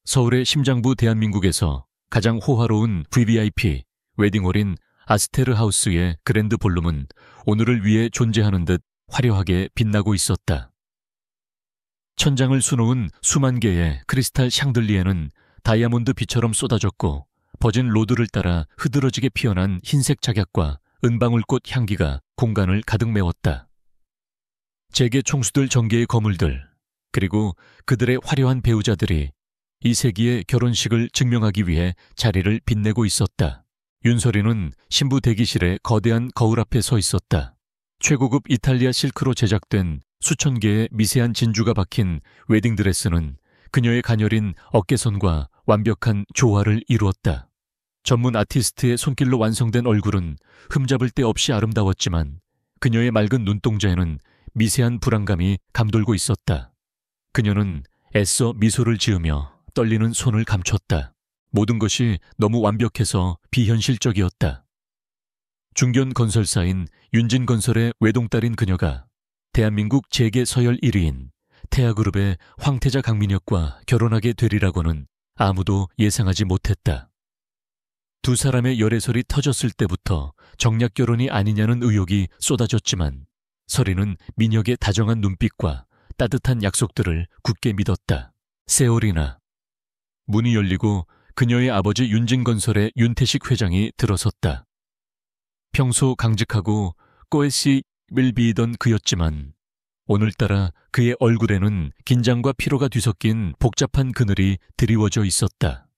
서울의 심장부 대한민국에서 가장 호화로운 VVIP 웨딩홀인 아스테르 하우스의 그랜드 볼룸은 오늘을 위해 존재하는 듯 화려하게 빛나고 있었다. 천장을 수놓은 수만 개의 크리스탈 샹들리에는 다이아몬드 빛처럼 쏟아졌고 버진 로드를 따라 흐드러지게 피어난 흰색 작약과 은방울꽃 향기가 공간을 가득 메웠다. 재계 총수들 정계의 거물들, 그리고 그들의 화려한 배우자들이 이 세기의 결혼식을 증명하기 위해 자리를 빛내고 있었다. 윤설이는 신부 대기실의 거대한 거울 앞에 서 있었다. 최고급 이탈리아 실크로 제작된 수천 개의 미세한 진주가 박힌 웨딩드레스는 그녀의 가녀린 어깨선과 완벽한 조화를 이루었다. 전문 아티스트의 손길로 완성된 얼굴은 흠잡을 데 없이 아름다웠지만 그녀의 맑은 눈동자에는 미세한 불안감이 감돌고 있었다. 그녀는 애써 미소를 지으며 떨리는 손을 감췄다. 모든 것이 너무 완벽해서 비현실적이었다. 중견 건설사인 윤진건설의 외동딸인 그녀가 대한민국 재계 서열 1위인 태아그룹의 황태자 강민혁과 결혼하게 되리라고는 아무도 예상하지 못했다. 두 사람의 열애설이 터졌을 때부터 정략 결혼이 아니냐는 의혹이 쏟아졌지만 설이는 민혁의 다정한 눈빛과 따뜻한 약속들을 굳게 믿었다. 세월이나. 문이 열리고 그녀의 아버지 윤진건설의 윤태식 회장이 들어섰다. 평소 강직하고 꼬에씨 밀비이던 그였지만 오늘따라 그의 얼굴에는 긴장과 피로가 뒤섞인 복잡한 그늘이 드리워져 있었다.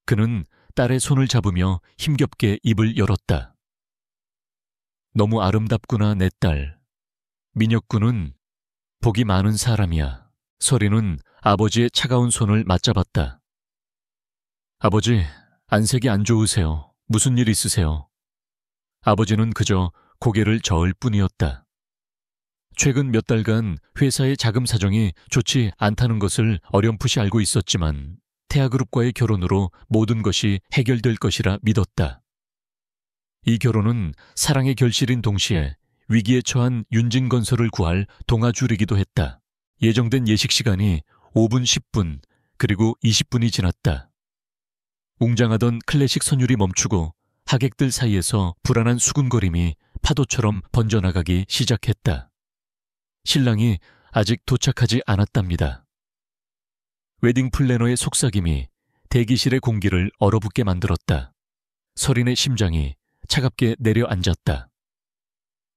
그는 딸의 손을 잡으며 힘겹게 입을 열었다. 너무 아름답구나 내 딸. 민혁군은 복이 많은 사람이야. 설이는 아버지의 차가운 손을 맞잡았다. 아버지, 안색이 안 좋으세요. 무슨 일 있으세요? 아버지는 그저 고개를 저을 뿐이었다. 최근 몇 달간 회사의 자금 사정이 좋지 않다는 것을 어렴풋이 알고 있었지만 태아그룹과의 결혼으로 모든 것이 해결될 것이라 믿었다. 이 결혼은 사랑의 결실인 동시에 위기에 처한 윤진건설을 구할 동아줄이기도 했다. 예정된 예식 시간이 5분, 10분, 그리고 20분이 지났다. 웅장하던 클래식 선율이 멈추고 하객들 사이에서 불안한 수군거림이 파도처럼 번져나가기 시작했다. 신랑이 아직 도착하지 않았답니다. 웨딩 플래너의 속삭임이 대기실의 공기를 얼어붙게 만들었다. 설인의 심장이 차갑게 내려앉았다.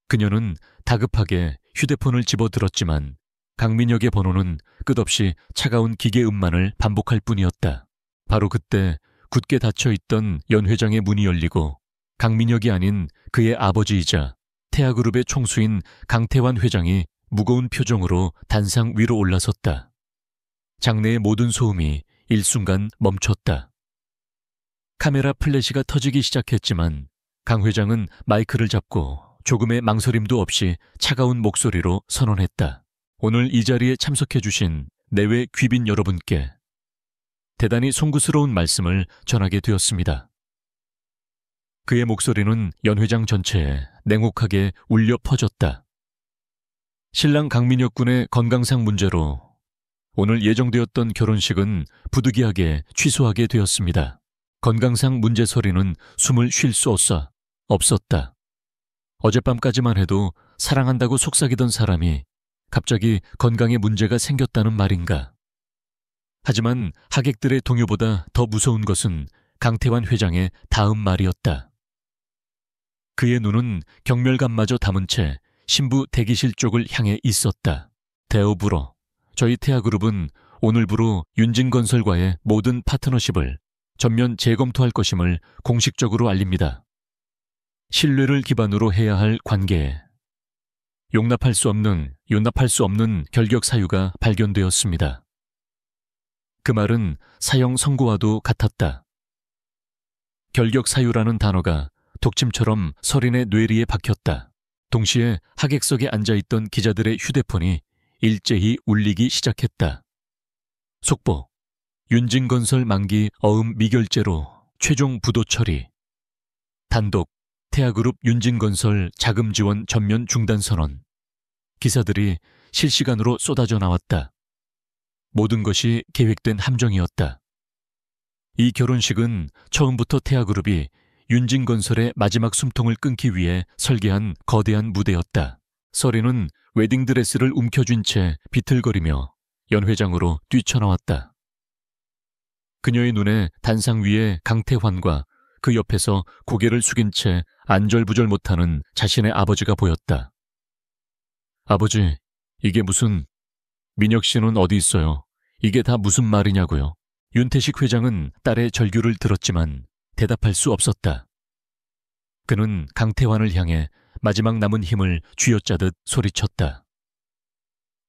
그녀는 다급하게 휴대폰을 집어들었지만 강민혁의 번호는 끝없이 차가운 기계 음만을 반복할 뿐이었다. 바로 그때 굳게 닫혀있던 연 회장의 문이 열리고 강민혁이 아닌 그의 아버지이자 태아그룹의 총수인 강태환 회장이 무거운 표정으로 단상 위로 올라섰다. 장내의 모든 소음이 일순간 멈췄다. 카메라 플래시가 터지기 시작했지만 강 회장은 마이크를 잡고 조금의 망설임도 없이 차가운 목소리로 선언했다. 오늘 이 자리에 참석해주신 내외 귀빈 여러분께 대단히 송구스러운 말씀을 전하게 되었습니다. 그의 목소리는 연 회장 전체에 냉혹하게 울려 퍼졌다. 신랑 강민혁 군의 건강상 문제로 오늘 예정되었던 결혼식은 부득이하게 취소하게 되었습니다. 건강상 문제 소리는 숨을 쉴 수 없었다. 어젯밤까지만 해도 사랑한다고 속삭이던 사람이 갑자기 건강에 문제가 생겼다는 말인가. 하지만 하객들의 동요보다 더 무서운 것은 강태환 회장의 다음 말이었다. 그의 눈은 경멸감마저 담은 채 신부 대기실 쪽을 향해 있었다. 대어불어, 저희 태아그룹은 오늘부로 윤진건설과의 모든 파트너십을 전면 재검토할 것임을 공식적으로 알립니다. 신뢰를 기반으로 해야 할 관계에 용납할 수 없는 결격 사유가 발견되었습니다. 그 말은 사형 선고와도 같았다. 결격 사유라는 단어가 독침처럼 설인의 뇌리에 박혔다. 동시에 하객석에 앉아있던 기자들의 휴대폰이 일제히 울리기 시작했다. 속보, 윤진건설 만기 어음 미결제로 최종 부도 처리. 단독, 태아그룹 윤진건설 자금 지원 전면 중단 선언. 기사들이 실시간으로 쏟아져 나왔다. 모든 것이 계획된 함정이었다. 이 결혼식은 처음부터 태아그룹이 윤진건설의 마지막 숨통을 끊기 위해 설계한 거대한 무대였다. 서리는 웨딩드레스를 움켜쥔 채 비틀거리며 연회장으로 뛰쳐나왔다. 그녀의 눈에 단상 위에 강태환과 그 옆에서 고개를 숙인 채 안절부절 못하는 자신의 아버지가 보였다. 아버지, 이게 무슨... 민혁 씨는 어디 있어요? 이게 다 무슨 말이냐고요? 윤태식 회장은 딸의 절규를 들었지만 대답할 수 없었다. 그는 강태환을 향해 마지막 남은 힘을 쥐어짜듯 소리쳤다.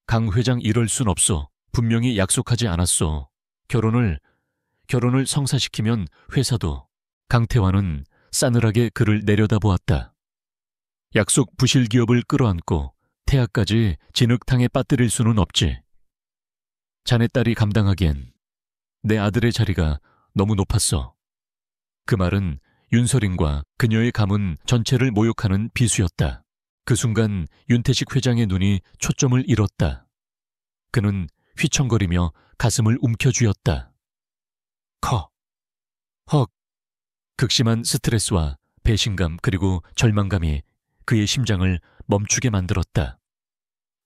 강 회장 이럴 순 없어. 분명히 약속하지 않았어. 결혼을 성사시키면 회사도. 강태환은 싸늘하게 그를 내려다보았다. 약속 부실 기업을 끌어안고 태아까지 진흙탕에 빠뜨릴 수는 없지. 자네 딸이 감당하기엔 내 아들의 자리가 너무 높았어. 그 말은 윤서린과 그녀의 가문 전체를 모욕하는 비수였다. 그 순간 윤태식 회장의 눈이 초점을 잃었다. 그는 휘청거리며 가슴을 움켜쥐었다. 헉. 극심한 스트레스와 배신감 그리고 절망감이 그의 심장을 멈추게 만들었다.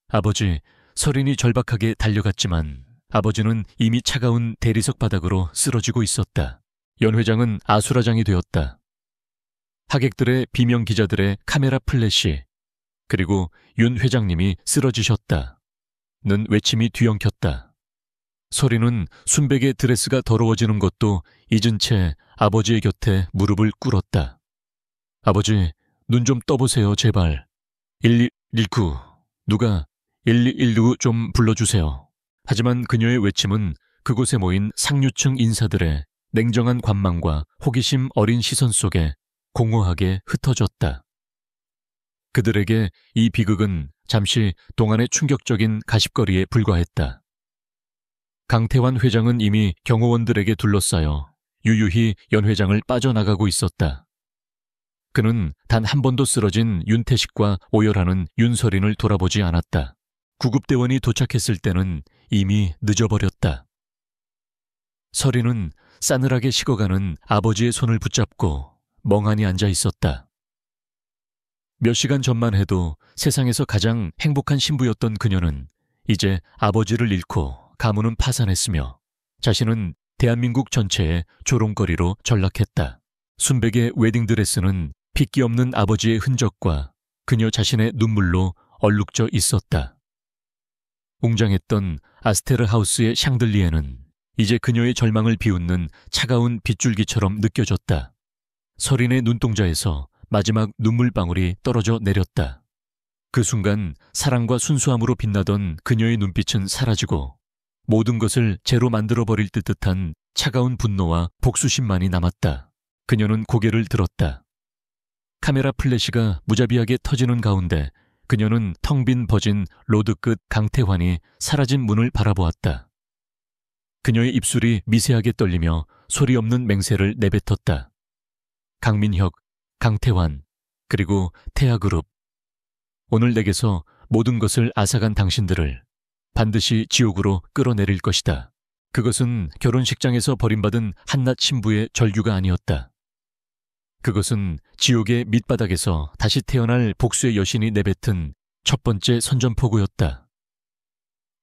아버지, 서린이 절박하게 달려갔지만 아버지는 이미 차가운 대리석 바닥으로 쓰러지고 있었다. 연 회장은 아수라장이 되었다. 하객들의 비명 기자들의 카메라 플래시, 그리고 윤 회장님이 쓰러지셨다. 는 외침이 뒤엉켰다. 서린은 순백의 드레스가 더러워지는 것도 잊은 채 아버지의 곁에 무릎을 꿇었다. 아버지, 눈 좀 떠보세요, 제발. 1219, 누가 1219 좀 불러주세요. 하지만 그녀의 외침은 그곳에 모인 상류층 인사들의 냉정한 관망과 호기심 어린 시선 속에 공허하게 흩어졌다. 그들에게 이 비극은 잠시 동안의 충격적인 가십거리에 불과했다. 강태환 회장은 이미 경호원들에게 둘러싸여 유유히 연 회장을 빠져나가고 있었다. 그는 단 한 번도 쓰러진 윤태식과 오열하는 윤서린을 돌아보지 않았다. 구급대원이 도착했을 때는 이미 늦어버렸다. 서린은 싸늘하게 식어가는 아버지의 손을 붙잡고 멍하니 앉아 있었다. 몇 시간 전만 해도 세상에서 가장 행복한 신부였던 그녀는 이제 아버지를 잃고 가문은 파산했으며 자신은 대한민국 전체의 조롱거리로 전락했다. 순백의 웨딩드레스는 핏기 없는 아버지의 흔적과 그녀 자신의 눈물로 얼룩져 있었다. 웅장했던 아스테르 하우스의 샹들리에는 이제 그녀의 절망을 비웃는 차가운 빗줄기처럼 느껴졌다. 서린의 눈동자에서 마지막 눈물방울이 떨어져 내렸다. 그 순간 사랑과 순수함으로 빛나던 그녀의 눈빛은 사라지고 모든 것을 재로 만들어버릴 듯한 차가운 분노와 복수심만이 남았다. 그녀는 고개를 들었다. 카메라 플래시가 무자비하게 터지는 가운데 그녀는 텅 빈 버진 로드 끝 강태환이 사라진 문을 바라보았다. 그녀의 입술이 미세하게 떨리며 소리 없는 맹세를 내뱉었다. 강민혁, 강태환, 그리고 태아그룹. 오늘 내게서 모든 것을 앗아간 당신들을 반드시 지옥으로 끌어내릴 것이다. 그것은 결혼식장에서 버림받은 한낱 신부의 절규가 아니었다. 그것은 지옥의 밑바닥에서 다시 태어날 복수의 여신이 내뱉은 첫 번째 선전포고였다.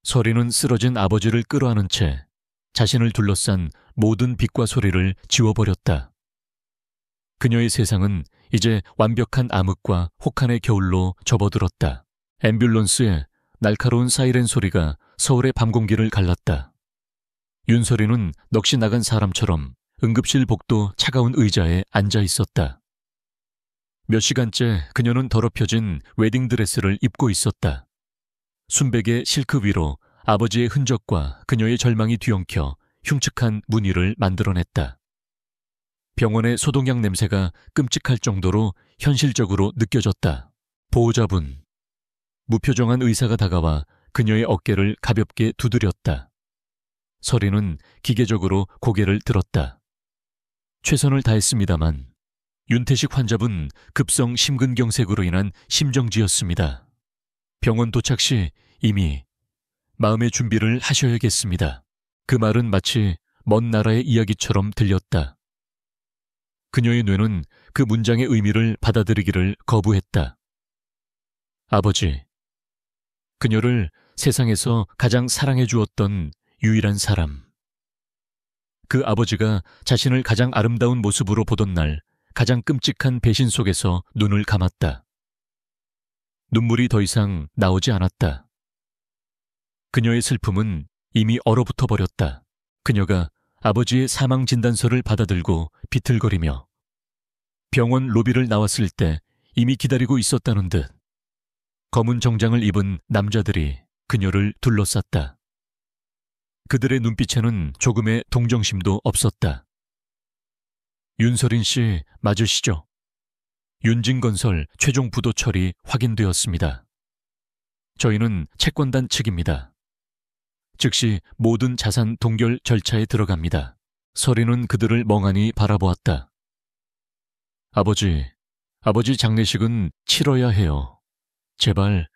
서린은 쓰러진 아버지를 끌어안은 채 자신을 둘러싼 모든 빛과 소리를 지워버렸다. 그녀의 세상은 이제 완벽한 암흑과 혹한의 겨울로 접어들었다. 앰뷸런스의 날카로운 사이렌 소리가 서울의 밤 공기를 갈랐다. 윤서린은 넋이 나간 사람처럼 응급실 복도 차가운 의자에 앉아 있었다. 몇 시간째 그녀는 더럽혀진 웨딩드레스를 입고 있었다. 순백의 실크 위로 아버지의 흔적과 그녀의 절망이 뒤엉켜 흉측한 무늬를 만들어냈다. 병원의 소독약 냄새가 끔찍할 정도로 현실적으로 느껴졌다. 보호자분. 무표정한 의사가 다가와 그녀의 어깨를 가볍게 두드렸다. 서린은 기계적으로 고개를 들었다. 최선을 다했습니다만 윤태식 환자분 급성 심근경색으로 인한 심정지였습니다. 병원 도착 시 이미 마음의 준비를 하셔야겠습니다. 그 말은 마치 먼 나라의 이야기처럼 들렸다. 그녀의 뇌는 그 문장의 의미를 받아들이기를 거부했다. 아버지. 그녀를 세상에서 가장 사랑해 주었던 유일한 사람. 그 아버지가 자신을 가장 아름다운 모습으로 보던 날 가장 끔찍한 배신 속에서 눈을 감았다. 눈물이 더 이상 나오지 않았다. 그녀의 슬픔은 이미 얼어붙어 버렸다. 그녀가 아버지의 사망 진단서를 받아들고 비틀거리며 병원 로비를 나왔을 때 이미 기다리고 있었다는 듯 검은 정장을 입은 남자들이 그녀를 둘러쌌다. 그들의 눈빛에는 조금의 동정심도 없었다. 윤서린 씨 맞으시죠? 윤진건설 최종 부도 처리 확인되었습니다. 저희는 채권단 측입니다. 즉시 모든 자산 동결 절차에 들어갑니다. 서린은 그들을 멍하니 바라보았다. 아버지 장례식은 치러야 해요. 제발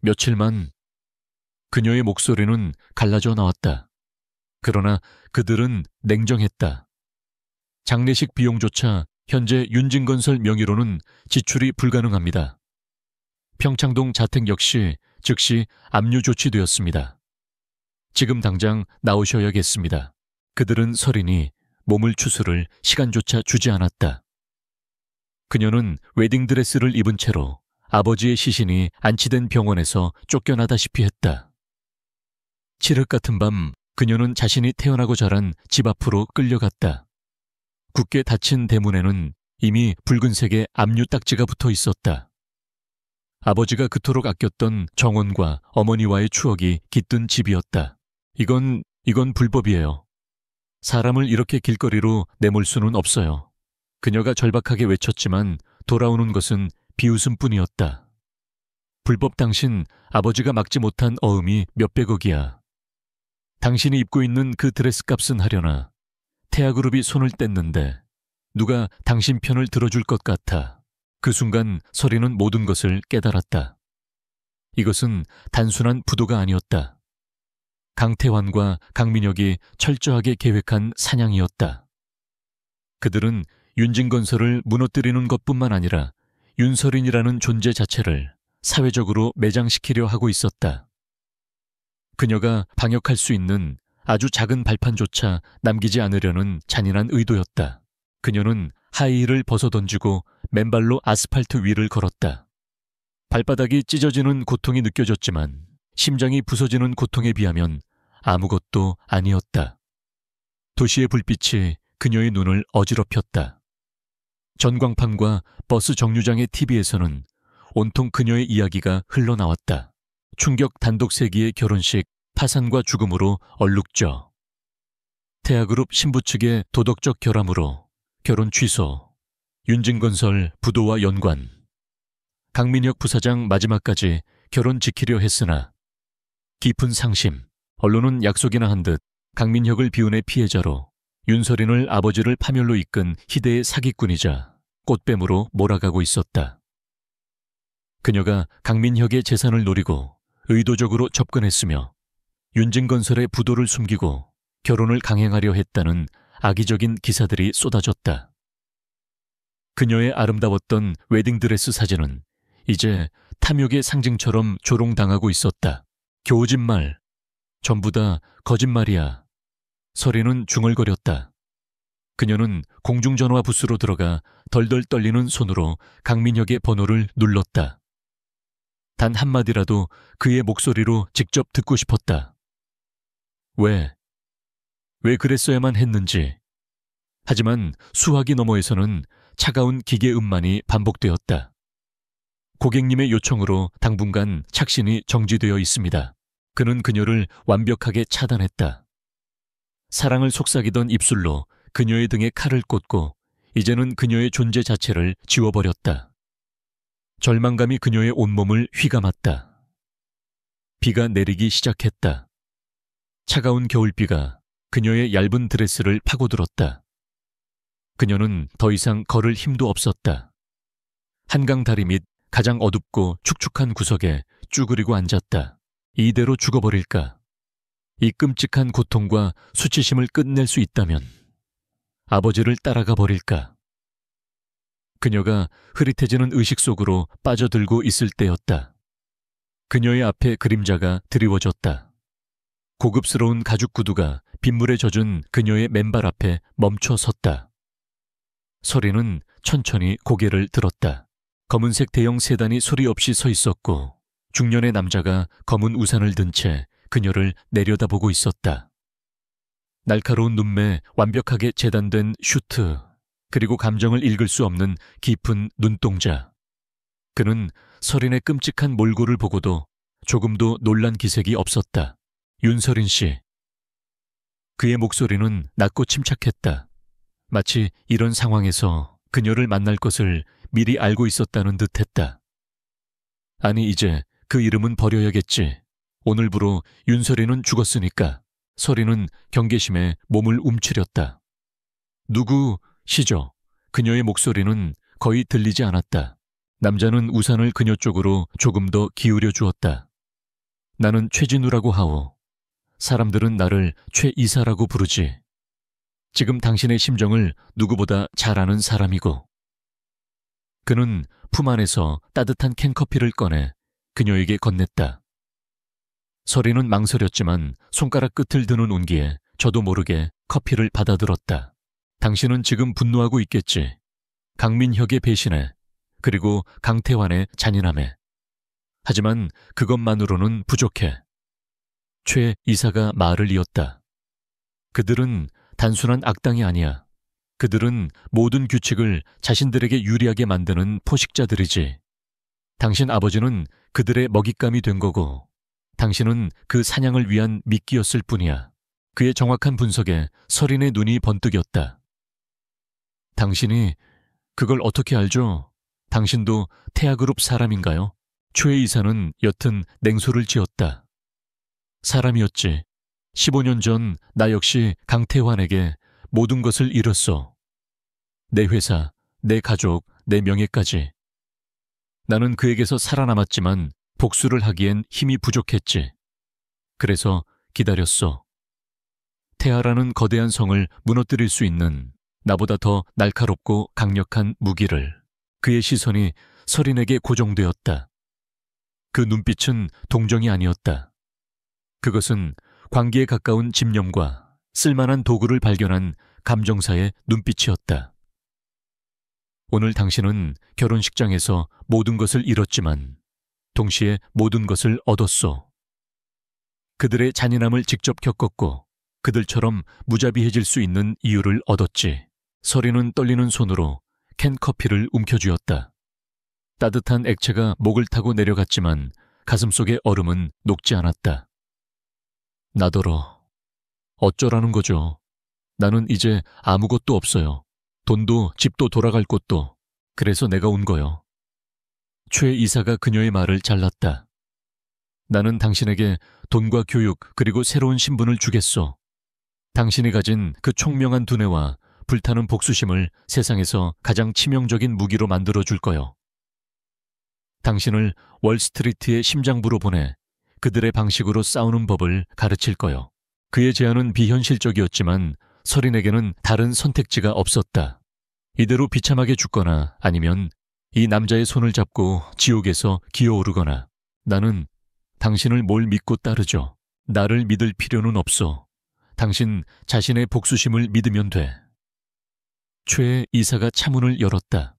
며칠만. 그녀의 목소리는 갈라져 나왔다. 그러나 그들은 냉정했다. 장례식 비용조차 현재 윤진건설 명의로는 지출이 불가능합니다. 평창동 자택 역시 즉시 압류 조치되었습니다. 지금 당장 나오셔야겠습니다. 그들은 서린이 몸을 추스를 시간조차 주지 않았다. 그녀는 웨딩드레스를 입은 채로 아버지의 시신이 안치된 병원에서 쫓겨나다시피 했다. 칠흑 같은 밤 그녀는 자신이 태어나고 자란 집 앞으로 끌려갔다. 굳게 닫힌 대문에는 이미 붉은색의 압류 딱지가 붙어 있었다. 아버지가 그토록 아꼈던 정원과 어머니와의 추억이 깃든 집이었다. 이건 불법이에요. 사람을 이렇게 길거리로 내몰 수는 없어요. 그녀가 절박하게 외쳤지만 돌아오는 것은 비웃음뿐이었다. 불법 당신 아버지가 막지 못한 어음이 몇백억이야. 당신이 입고 있는 그 드레스 값은 하려나. 태아그룹이 손을 뗐는데 누가 당신 편을 들어줄 것 같아. 그 순간 서린은 모든 것을 깨달았다. 이것은 단순한 부도가 아니었다. 강태환과 강민혁이 철저하게 계획한 사냥이었다. 그들은 윤진건설을 무너뜨리는 것뿐만 아니라 윤서린이라는 존재 자체를 사회적으로 매장시키려 하고 있었다. 그녀가 방역할 수 있는 아주 작은 발판조차 남기지 않으려는 잔인한 의도였다. 그녀는 하이힐을 벗어던지고 맨발로 아스팔트 위를 걸었다. 발바닥이 찢어지는 고통이 느껴졌지만 심장이 부서지는 고통에 비하면 아무것도 아니었다. 도시의 불빛이 그녀의 눈을 어지럽혔다. 전광판과 버스 정류장의 TV에서는 온통 그녀의 이야기가 흘러나왔다. 충격 단독세기의 결혼식, 파산과 죽음으로 얼룩져. 태아그룹 신부 측의 도덕적 결함으로 결혼 취소, 윤진건설 부도와 연관. 강민혁 부사장 마지막까지 결혼 지키려 했으나 깊은 상심, 언론은 약속이나 한 듯 강민혁을 비운의 피해자로 윤서린을 아버지를 파멸로 이끈 희대의 사기꾼이자 꽃뱀으로 몰아가고 있었다. 그녀가 강민혁의 재산을 노리고 의도적으로 접근했으며 윤진건설의 부도를 숨기고 결혼을 강행하려 했다는 악의적인 기사들이 쏟아졌다. 그녀의 아름다웠던 웨딩드레스 사진은 이제 탐욕의 상징처럼 조롱당하고 있었다. 교우짓말, 전부 다 거짓말이야. 서린은 중얼거렸다. 그녀는 공중전화 부스로 들어가 덜덜 떨리는 손으로 강민혁의 번호를 눌렀다. 단 한마디라도 그의 목소리로 직접 듣고 싶었다. 왜 그랬어야만 했는지. 하지만 수화기 너머에서는 차가운 기계 음만이 반복되었다. 고객님의 요청으로 당분간 착신이 정지되어 있습니다. 그는 그녀를 완벽하게 차단했다. 사랑을 속삭이던 입술로 그녀의 등에 칼을 꽂고 이제는 그녀의 존재 자체를 지워버렸다. 절망감이 그녀의 온몸을 휘감았다. 비가 내리기 시작했다. 차가운 겨울비가 그녀의 얇은 드레스를 파고들었다. 그녀는 더 이상 걸을 힘도 없었다. 한강 다리 밑 가장 어둡고 축축한 구석에 쭈그리고 앉았다. 이대로 죽어버릴까? 이 끔찍한 고통과 수치심을 끝낼 수 있다면 아버지를 따라가 버릴까? 그녀가 흐릿해지는 의식 속으로 빠져들고 있을 때였다. 그녀의 앞에 그림자가 드리워졌다. 고급스러운 가죽 구두가 빗물에 젖은 그녀의 맨발 앞에 멈춰 섰다. 서리는 천천히 고개를 들었다. 검은색 대형 세단이 소리 없이 서 있었고 중년의 남자가 검은 우산을 든 채 그녀를 내려다보고 있었다. 날카로운 눈매, 완벽하게 재단된 슈트, 그리고 감정을 읽을 수 없는 깊은 눈동자. 그는 서린의 끔찍한 몰골을 보고도 조금도 놀란 기색이 없었다. 윤서린 씨. 그의 목소리는 낮고 침착했다. 마치 이런 상황에서 그녀를 만날 것을 미리 알고 있었다는 듯했다. 아니, 이제 그 이름은 버려야겠지. 오늘부로 윤서린은 죽었으니까. 서린은 경계심에 몸을 움츠렸다. 누구시죠? 그녀의 목소리는 거의 들리지 않았다. 남자는 우산을 그녀 쪽으로 조금 더 기울여 주었다. 나는 최진우라고 하오. 사람들은 나를 최이사라고 부르지. 지금 당신의 심정을 누구보다 잘 아는 사람이고. 그는 품 안에서 따뜻한 캔커피를 꺼내 그녀에게 건넸다. 서리는 망설였지만 손가락 끝을 드는 온기에 저도 모르게 커피를 받아들었다. 당신은 지금 분노하고 있겠지. 강민혁의 배신에, 그리고 강태환의 잔인함에. 하지만 그것만으로는 부족해. 최 이사가 말을 이었다. 그들은 단순한 악당이 아니야. 그들은 모든 규칙을 자신들에게 유리하게 만드는 포식자들이지. 당신 아버지는 그들의 먹잇감이 된 거고 당신은 그 사냥을 위한 미끼였을 뿐이야. 그의 정확한 분석에 서린의 눈이 번뜩였다. 당신이 그걸 어떻게 알죠? 당신도 태아그룹 사람인가요? 최 이사는 여튼 냉소를 지었다. 사람이었지. 15년 전 나 역시 강태환에게 모든 것을 잃었어. 내 회사, 내 가족, 내 명예까지. 나는 그에게서 살아남았지만 복수를 하기엔 힘이 부족했지. 그래서 기다렸어. 태아라는 거대한 성을 무너뜨릴 수 있는 나보다 더 날카롭고 강력한 무기를. 그의 시선이 서린에게 고정되었다. 그 눈빛은 동정이 아니었다. 그것은 광기에 가까운 집념과 쓸만한 도구를 발견한 감정사의 눈빛이었다. 오늘 당신은 결혼식장에서 모든 것을 잃었지만 동시에 모든 것을 얻었소. 그들의 잔인함을 직접 겪었고 그들처럼 무자비해질 수 있는 이유를 얻었지. 서리는 떨리는 손으로 캔 커피를 움켜쥐었다. 따뜻한 액체가 목을 타고 내려갔지만 가슴속의 얼음은 녹지 않았다. 나더러 어쩌라는 거죠. 나는 이제 아무것도 없어요. 돈도 집도 돌아갈 곳도. 그래서 내가 온 거요. 최 이사가 그녀의 말을 잘랐다. 나는 당신에게 돈과 교육 그리고 새로운 신분을 주겠소. 당신이 가진 그 총명한 두뇌와 불타는 복수심을 세상에서 가장 치명적인 무기로 만들어줄 거요. 당신을 월스트리트의 심장부로 보내 그들의 방식으로 싸우는 법을 가르칠 거요. 그의 제안은 비현실적이었지만 서린에게는 다른 선택지가 없었다. 이대로 비참하게 죽거나 아니면 이 남자의 손을 잡고 지옥에서 기어오르거나. 나는 당신을 뭘 믿고 따르죠. 나를 믿을 필요는 없어. 당신 자신의 복수심을 믿으면 돼. 최 이사가 차문을 열었다.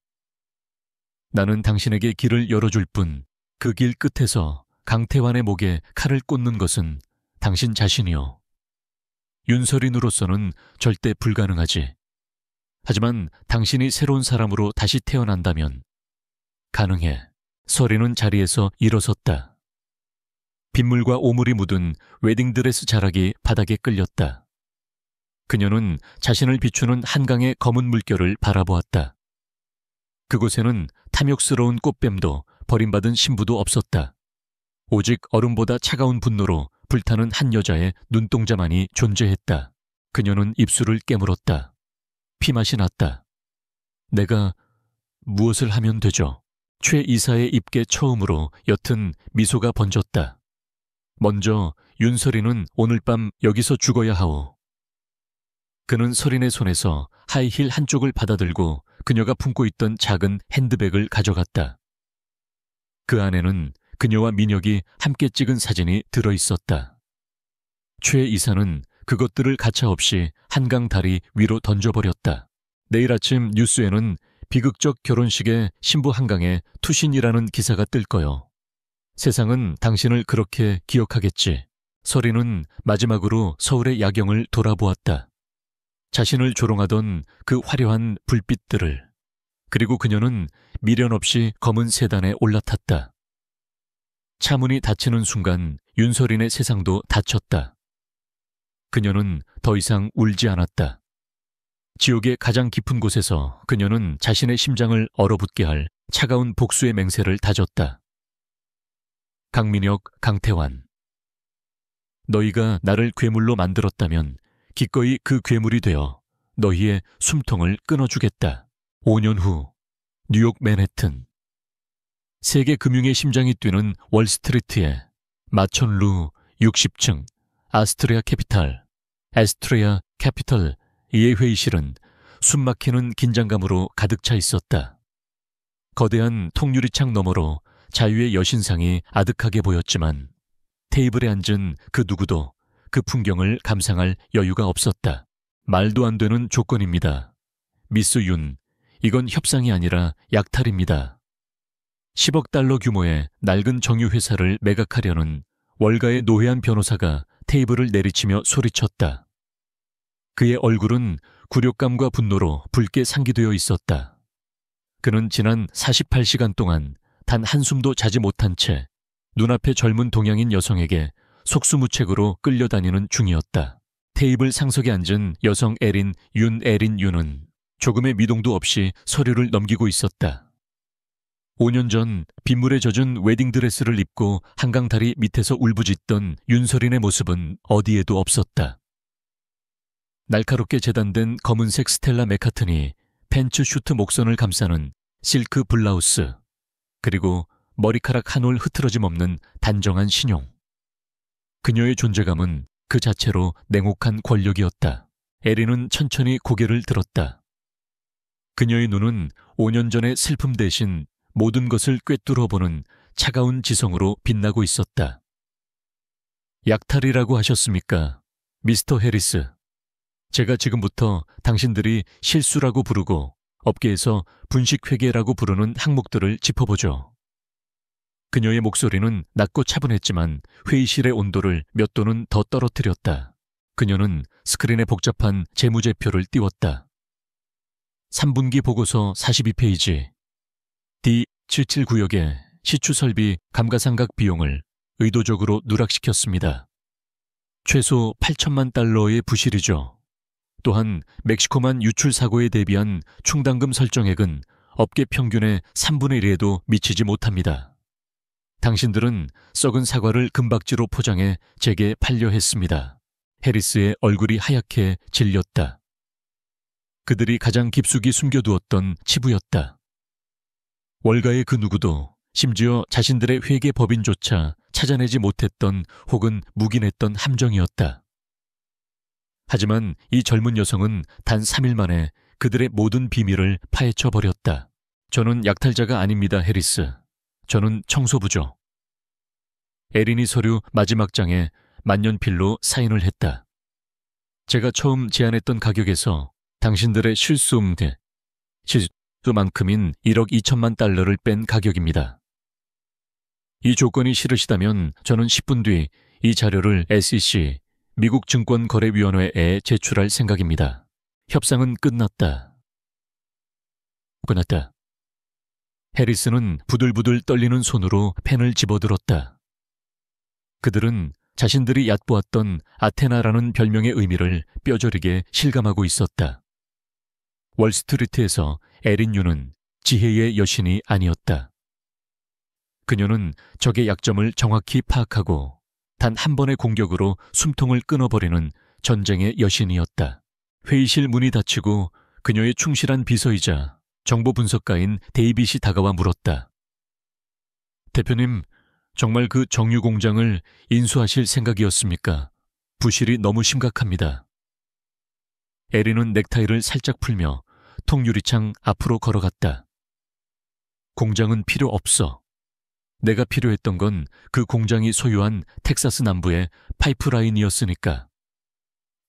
나는 당신에게 길을 열어줄 뿐 그 길 끝에서 강태환의 목에 칼을 꽂는 것은 당신 자신이요. 윤서린으로서는 절대 불가능하지. 하지만 당신이 새로운 사람으로 다시 태어난다면 가능해. 서린은 자리에서 일어섰다. 빗물과 오물이 묻은 웨딩드레스 자락이 바닥에 끌렸다. 그녀는 자신을 비추는 한강의 검은 물결을 바라보았다. 그곳에는 탐욕스러운 꽃뱀도 버림받은 신부도 없었다. 오직 얼음보다 차가운 분노로 불타는 한 여자의 눈동자만이 존재했다. 그녀는 입술을 깨물었다. 피맛이 났다. 내가 무엇을 하면 되죠? 최 이사의 입계 처음으로 옅은 미소가 번졌다. 먼저 윤서린은 오늘 밤 여기서 죽어야 하오. 그는 서린의 손에서 하이힐 한쪽을 받아들고 그녀가 품고 있던 작은 핸드백을 가져갔다. 그 안에는 그녀와 민혁이 함께 찍은 사진이 들어있었다. 최 이사는 그것들을 가차없이 한강 다리 위로 던져버렸다. 내일 아침 뉴스에는 비극적 결혼식에 신부 한강에 투신이라는 기사가 뜰 거요. 세상은 당신을 그렇게 기억하겠지. 서린은 마지막으로 서울의 야경을 돌아보았다. 자신을 조롱하던 그 화려한 불빛들을. 그리고 그녀는 미련 없이 검은 세단에 올라탔다. 차문이 닫히는 순간 윤서린의 세상도 닫혔다. 그녀는 더 이상 울지 않았다. 지옥의 가장 깊은 곳에서 그녀는 자신의 심장을 얼어붙게 할 차가운 복수의 맹세를 다졌다. 강민혁, 강태환. 너희가 나를 괴물로 만들었다면 기꺼이 그 괴물이 되어 너희의 숨통을 끊어주겠다. 5년 후 뉴욕 맨해튼. 세계 금융의 심장이 뛰는 월스트리트에 마천루 60층 아스트레아 캐피털 이의 회의실은 숨막히는 긴장감으로 가득 차 있었다. 거대한 통유리창 너머로 자유의 여신상이 아득하게 보였지만 테이블에 앉은 그 누구도 그 풍경을 감상할 여유가 없었다. 말도 안 되는 조건입니다. 미스 윤, 이건 협상이 아니라 약탈입니다. 10억 달러 규모의 낡은 정유회사를 매각하려는 월가의 노회한 변호사가 테이블을 내리치며 소리쳤다. 그의 얼굴은 굴욕감과 분노로 붉게 상기되어 있었다. 그는 지난 48시간 동안 단 한숨도 자지 못한 채 눈앞의 젊은 동양인 여성에게 속수무책으로 끌려다니는 중이었다. 테이블 상석에 앉은 여성 에린 윤은 조금의 미동도 없이 서류를 넘기고 있었다. 5년 전 빗물에 젖은 웨딩드레스를 입고 한강다리 밑에서 울부짖던 윤서린의 모습은 어디에도 없었다. 날카롭게 재단된 검은색 스텔라 맥카트니 팬츠 슈트 목선을 감싸는 실크 블라우스, 그리고 머리카락 한 올 흐트러짐 없는 단정한 신용. 그녀의 존재감은 그 자체로 냉혹한 권력이었다. 에린은 천천히 고개를 들었다. 그녀의 눈은 5년 전의 슬픔 대신 모든 것을 꿰뚫어 보는 차가운 지성으로 빛나고 있었다. 약탈이라고 하셨습니까, 미스터 해리스? 제가 지금부터 당신들이 실수라고 부르고 업계에서 분식회계라고 부르는 항목들을 짚어보죠. 그녀의 목소리는 낮고 차분했지만 회의실의 온도를 몇 도는 더 떨어뜨렸다. 그녀는 스크린에 복잡한 재무제표를 띄웠다. 3분기 보고서 42페이지. D77구역의 시추설비 감가상각 비용을 의도적으로 누락시켰습니다. 최소 8천만 달러의 부실이죠. 또한 멕시코만 유출 사고에 대비한 충당금 설정액은 업계 평균의 3분의 1에도 미치지 못합니다. 당신들은 썩은 사과를 금박지로 포장해 제게 반려했습니다. 해리스의 얼굴이 하얗게 질렸다. 그들이 가장 깊숙이 숨겨두었던 치부였다. 월가의 그 누구도 심지어 자신들의 회계 법인조차 찾아내지 못했던 혹은 묵인했던 함정이었다. 하지만 이 젊은 여성은 단 3일 만에 그들의 모든 비밀을 파헤쳐 버렸다. 저는 약탈자가 아닙니다, 해리스. 저는 청소부죠. 에린이 서류 마지막 장에 만년필로 사인을 했다. 제가 처음 제안했던 가격에서 당신들의 실수만큼인 1억 2천만 달러를 뺀 가격입니다. 이 조건이 싫으시다면 저는 10분 뒤 이 자료를 SEC, 미국 증권거래위원회에 제출할 생각입니다. 협상은 끝났다. 해리스는 부들부들 떨리는 손으로 펜을 집어들었다. 그들은 자신들이 얕보았던 아테나라는 별명의 의미를 뼈저리게 실감하고 있었다. 월스트리트에서 에린 윤은 지혜의 여신이 아니었다. 그녀는 적의 약점을 정확히 파악하고 단 한 번의 공격으로 숨통을 끊어버리는 전쟁의 여신이었다. 회의실 문이 닫히고 그녀의 충실한 비서이자 정보 분석가인 데이빗이 다가와 물었다. 대표님, 정말 그 정유 공장을 인수하실 생각이었습니까? 부실이 너무 심각합니다. 에린은 넥타이를 살짝 풀며 통유리창 앞으로 걸어갔다. 공장은 필요 없어. 내가 필요했던 건 그 공장이 소유한 텍사스 남부의 파이프라인이었으니까.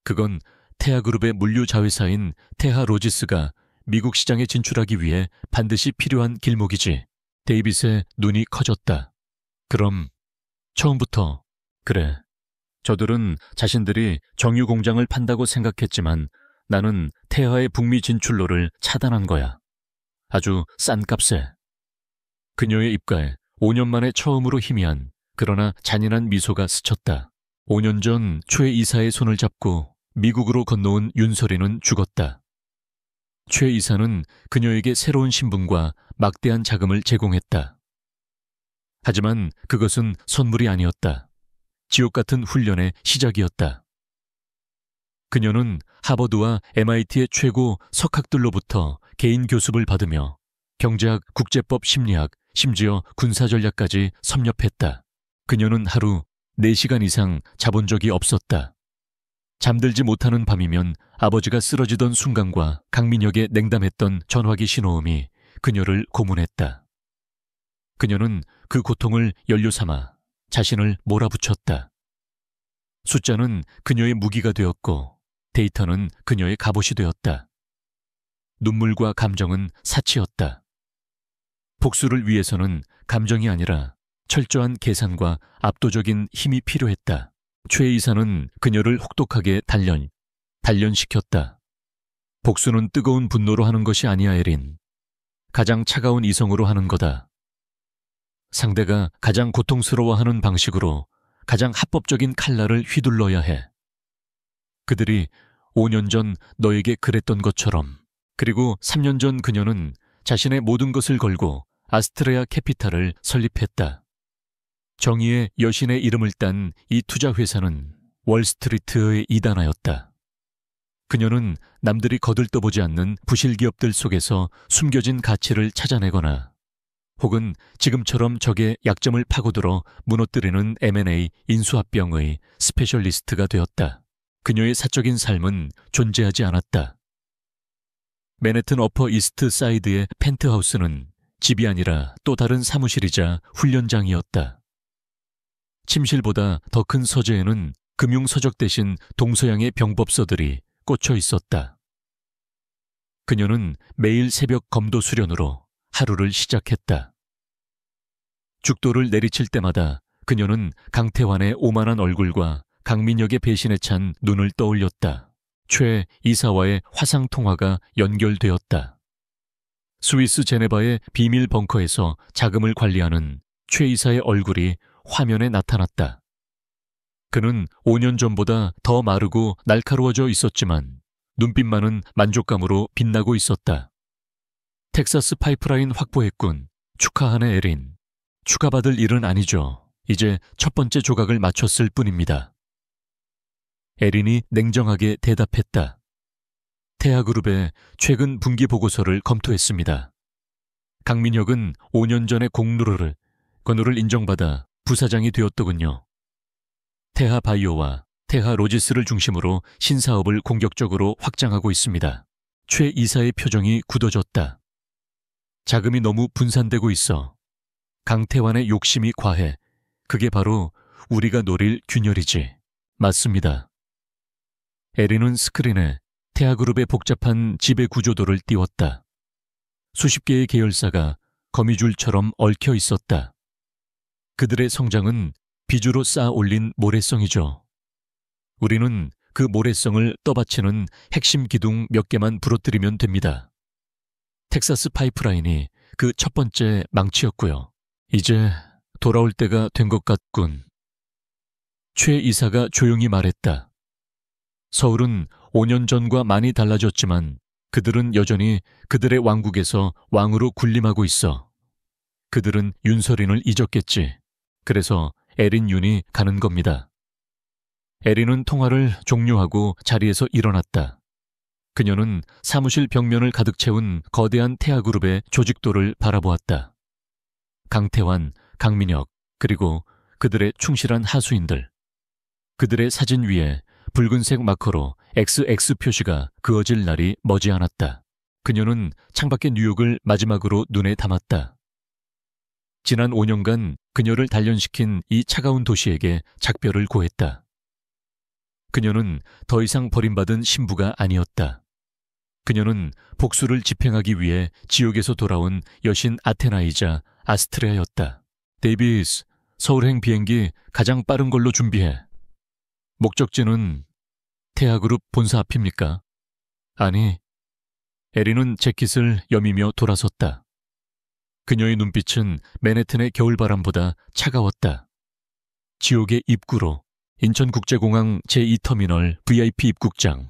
그건 테아그룹의 물류 자회사인 테하 로지스가 미국 시장에 진출하기 위해 반드시 필요한 길목이지. 데이빗의 눈이 커졌다. 그럼 처음부터 그래. 저들은 자신들이 정유 공장을 판다고 생각했지만 나는 테하의 북미 진출로를 차단한 거야. 아주 싼 값에. 그녀의 입가에 5년 만에 처음으로 희미한 그러나 잔인한 미소가 스쳤다. 5년 전 최 이사의 손을 잡고 미국으로 건너온 윤설이는 죽었다. 최 이사는 그녀에게 새로운 신분과 막대한 자금을 제공했다. 하지만 그것은 선물이 아니었다. 지옥 같은 훈련의 시작이었다. 그녀는 하버드와 MIT의 최고 석학들로부터 개인 교습을 받으며 경제학, 국제법, 심리학, 심지어 군사전략까지 섭렵했다. 그녀는 하루 4시간 이상 자본 적이 없었다. 잠들지 못하는 밤이면 아버지가 쓰러지던 순간과 강민혁의 냉담했던 전화기 신호음이 그녀를 고문했다. 그녀는 그 고통을 연료 삼아 자신을 몰아붙였다. 숫자는 그녀의 무기가 되었고 데이터는 그녀의 갑옷이 되었다. 눈물과 감정은 사치였다. 복수를 위해서는 감정이 아니라 철저한 계산과 압도적인 힘이 필요했다. 최 이사는 그녀를 혹독하게 단련시켰다. 복수는 뜨거운 분노로 하는 것이 아니야, 에린. 가장 차가운 이성으로 하는 거다. 상대가 가장 고통스러워하는 방식으로 가장 합법적인 칼날을 휘둘러야 해. 그들이 5년 전 너에게 그랬던 것처럼. 그리고 3년 전 그녀는 자신의 모든 것을 걸고 아스트레아 캐피탈을 설립했다. 정의의 여신의 이름을 딴 이 투자회사는 월스트리트의 이단하였다. 그녀는 남들이 거들떠보지 않는 부실기업들 속에서 숨겨진 가치를 찾아내거나 혹은 지금처럼 적의 약점을 파고들어 무너뜨리는 M&A 인수합병의 스페셜리스트가 되었다. 그녀의 사적인 삶은 존재하지 않았다. 맨해튼 어퍼 이스트 사이드의 펜트하우스는 집이 아니라 또 다른 사무실이자 훈련장이었다. 침실보다 더 큰 서재에는 금융서적 대신 동서양의 병법서들이 꽂혀 있었다. 그녀는 매일 새벽 검도 수련으로 하루를 시작했다. 죽도를 내리칠 때마다 그녀는 강태환의 오만한 얼굴과 강민혁의 배신에 찬 눈을 떠올렸다. 최 이사와의 화상통화가 연결되었다. 스위스 제네바의 비밀 벙커에서 자금을 관리하는 최 이사의 얼굴이 화면에 나타났다. 그는 5년 전보다 더 마르고 날카로워져 있었지만 눈빛만은 만족감으로 빛나고 있었다. 텍사스 파이프라인 확보했군. 축하하네, 에린. 추가받을 일은 아니죠. 이제 첫 번째 조각을 맞췄을 뿐입니다. 에린이 냉정하게 대답했다. 테아그룹의 최근 분기 보고서를 검토했습니다. 강민혁은 5년 전에 건우를 인정받아 부사장이 되었더군요. 테하바이오와 테하로지스를 중심으로 신사업을 공격적으로 확장하고 있습니다. 최 이사의 표정이 굳어졌다. 자금이 너무 분산되고 있어. 강태환의 욕심이 과해. 그게 바로 우리가 노릴 균열이지. 맞습니다. 에린은 스크린에 테아그룹의 복잡한 지배 구조도를 띄웠다. 수십 개의 계열사가 거미줄처럼 얽혀 있었다. 그들의 성장은 비주로 쌓아 올린 모래성이죠. 우리는 그 모래성을 떠받치는 핵심 기둥 몇 개만 부러뜨리면 됩니다. 텍사스 파이프라인이 그 첫 번째 망치였고요. 이제 돌아올 때가 된 것 같군. 최 이사가 조용히 말했다. 서울은 5년 전과 많이 달라졌지만 그들은 여전히 그들의 왕국에서 왕으로 군림하고 있어. 그들은 윤서린을 잊었겠지. 그래서 에린 윤이 가는 겁니다. 에린은 통화를 종료하고 자리에서 일어났다. 그녀는 사무실 벽면을 가득 채운 거대한 테아그룹의 조직도를 바라보았다. 강태환, 강민혁, 그리고 그들의 충실한 하수인들. 그들의 사진 위에 붉은색 마커로 XX 표시가 그어질 날이 머지않았다. 그녀는 창밖의 뉴욕을 마지막으로 눈에 담았다. 지난 5년간 그녀를 단련시킨 이 차가운 도시에게 작별을 고했다. 그녀는 더 이상 버림받은 신부가 아니었다. 그녀는 복수를 집행하기 위해 지옥에서 돌아온 여신 아테나이자 아스트레아였다. 데이비스, 서울행 비행기 가장 빠른 걸로 준비해. 목적지는 태아그룹 본사 앞입니까? 아니. 에린은 재킷을 여미며 돌아섰다. 그녀의 눈빛은 맨해튼의 겨울바람보다 차가웠다. 지옥의 입구로 인천국제공항 제2터미널 VIP 입국장.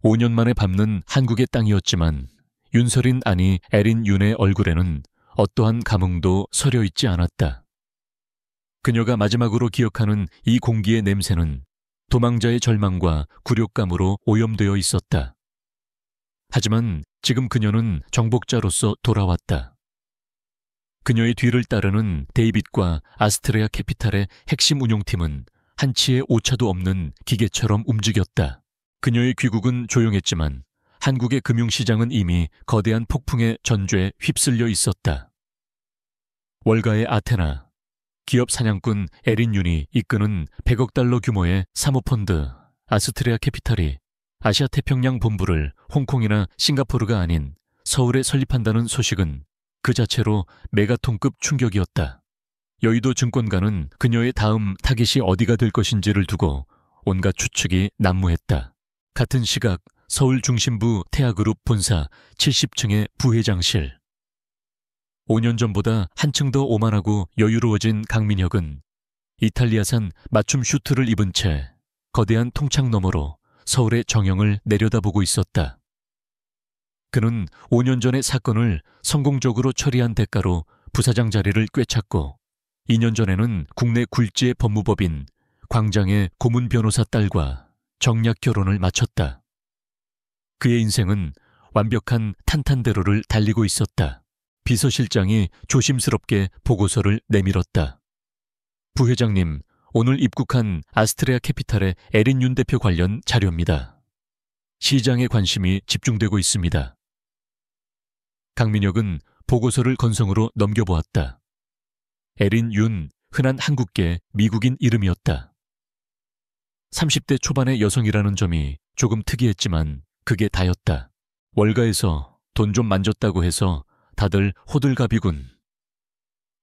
5년 만에 밟는 한국의 땅이었지만 윤설인 아니 에린 윤의 얼굴에는 어떠한 감흥도 서려 있지 않았다. 그녀가 마지막으로 기억하는 이 공기의 냄새는 도망자의 절망과 굴욕감으로 오염되어 있었다. 하지만 지금 그녀는 정복자로서 돌아왔다. 그녀의 뒤를 따르는 데이빗과 아스트레아 캐피탈의 핵심 운용팀은 한치의 오차도 없는 기계처럼 움직였다. 그녀의 귀국은 조용했지만 한국의 금융시장은 이미 거대한 폭풍의 전죄에 휩쓸려 있었다. 월가의 아테나, 기업 사냥꾼 에린 윤이 이끄는 100억 달러 규모의 사모펀드 아스트레아 캐피탈이 아시아 태평양 본부를 홍콩이나 싱가포르가 아닌 서울에 설립한다는 소식은 그 자체로 메가톤급 충격이었다. 여의도 증권가는 그녀의 다음 타깃이 어디가 될 것인지를 두고 온갖 추측이 난무했다. 같은 시각 서울 중심부 태아그룹 본사 70층의 부회장실. 5년 전보다 한층 더 오만하고 여유로워진 강민혁은 이탈리아산 맞춤 슈트를 입은 채 거대한 통창 너머로 서울의 정형을 내려다보고 있었다. 그는 5년 전의 사건을 성공적으로 처리한 대가로 부사장 자리를 꿰찼고 2년 전에는 국내 굴지의 법무법인 광장의 고문 변호사 딸과 정략 결혼을 마쳤다. 그의 인생은 완벽한 탄탄대로를 달리고 있었다. 비서실장이 조심스럽게 보고서를 내밀었다. 부회장님, 오늘 입국한 아스트레아 캐피탈의 에린 윤 대표 관련 자료입니다. 시장의 관심이 집중되고 있습니다. 강민혁은 보고서를 건성으로 넘겨보았다. 에린 윤, 흔한 한국계 미국인 이름이었다. 30대 초반의 여성이라는 점이 조금 특이했지만 그게 다였다. 월가에서 돈 좀 만졌다고 해서 다들 호들갑이군.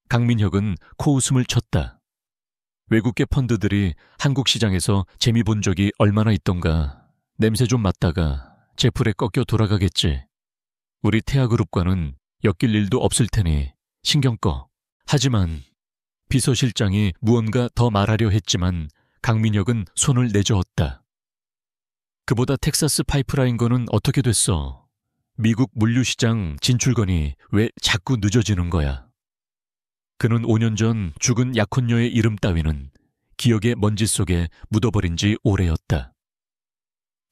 강민혁은 코웃음을 쳤다. 외국계 펀드들이 한국 시장에서 재미 본 적이 얼마나 있던가. 냄새 좀 맡다가 제풀에 꺾여 돌아가겠지. 우리 태아그룹과는 엮일 일도 없을 테니 신경 꺼. 하지만 비서실장이 무언가 더 말하려 했지만 강민혁은 손을 내저었다. 그보다 텍사스 파이프라인 거는 어떻게 됐어? 미국 물류시장 진출건이 왜 자꾸 늦어지는 거야? 그는 5년 전 죽은 약혼녀의 이름 따위는 기억의 먼지 속에 묻어버린 지 오래였다.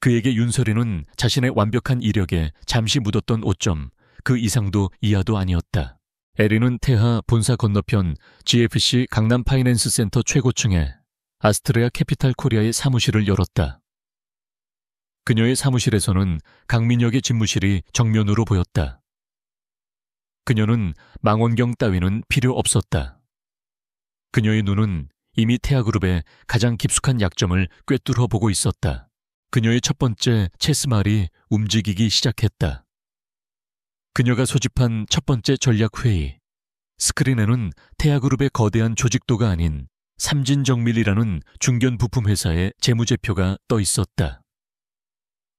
그에게 윤설이는 자신의 완벽한 이력에 잠시 묻었던 오점, 그 이상도 이하도 아니었다. 에린은 태하 본사 건너편 GFC 강남 파이낸스 센터 최고층에 아스트레아 캐피탈 코리아의 사무실을 열었다. 그녀의 사무실에서는 강민혁의 집무실이 정면으로 보였다. 그녀는 망원경 따위는 필요 없었다. 그녀의 눈은 이미 태아그룹의 가장 깊숙한 약점을 꿰뚫어 보고 있었다. 그녀의 첫 번째 체스말이 움직이기 시작했다. 그녀가 소집한 첫 번째 전략회의. 스크린에는 태아그룹의 거대한 조직도가 아닌 삼진정밀이라는 중견 부품 회사의 재무제표가 떠 있었다.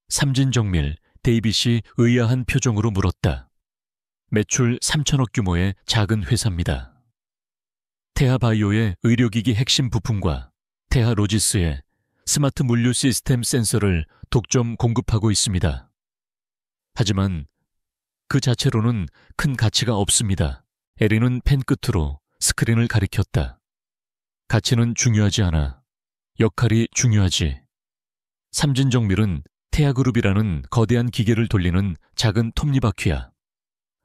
삼진정밀, 데이빗이 의아한 표정으로 물었다. 매출 3천억 규모의 작은 회사입니다. 태아바이오의 의료기기 핵심 부품과 태아로지스의 스마트 물류 시스템 센서를 독점 공급하고 있습니다. 하지만 그 자체로는 큰 가치가 없습니다. 에린은 펜 끝으로 스크린을 가리켰다. 가치는 중요하지 않아. 역할이 중요하지. 삼진정밀은 태아그룹이라는 거대한 기계를 돌리는 작은 톱니바퀴야.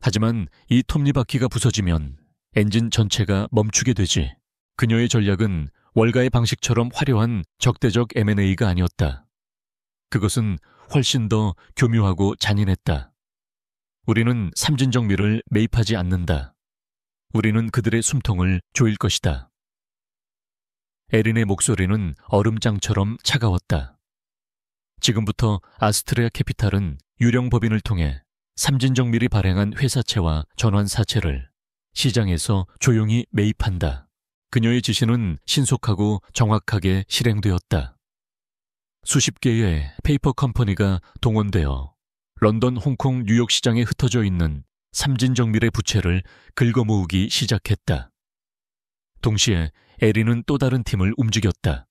하지만 이 톱니바퀴가 부서지면 엔진 전체가 멈추게 되지. 그녀의 전략은 월가의 방식처럼 화려한 적대적 M&A가 아니었다. 그것은 훨씬 더 교묘하고 잔인했다. 우리는 삼진정밀을 매입하지 않는다. 우리는 그들의 숨통을 조일 것이다. 에린의 목소리는 얼음장처럼 차가웠다. 지금부터 아스트레아 캐피탈은 유령 법인을 통해 삼진정밀이 발행한 회사채와 전환사채를 시장에서 조용히 매입한다. 그녀의 지시는 신속하고 정확하게 실행되었다. 수십 개의 페이퍼 컴퍼니가 동원되어 런던, 홍콩, 뉴욕 시장에 흩어져 있는 삼진정밀의 부채를 긁어모으기 시작했다. 동시에 에린은 또 다른 팀을 움직였다.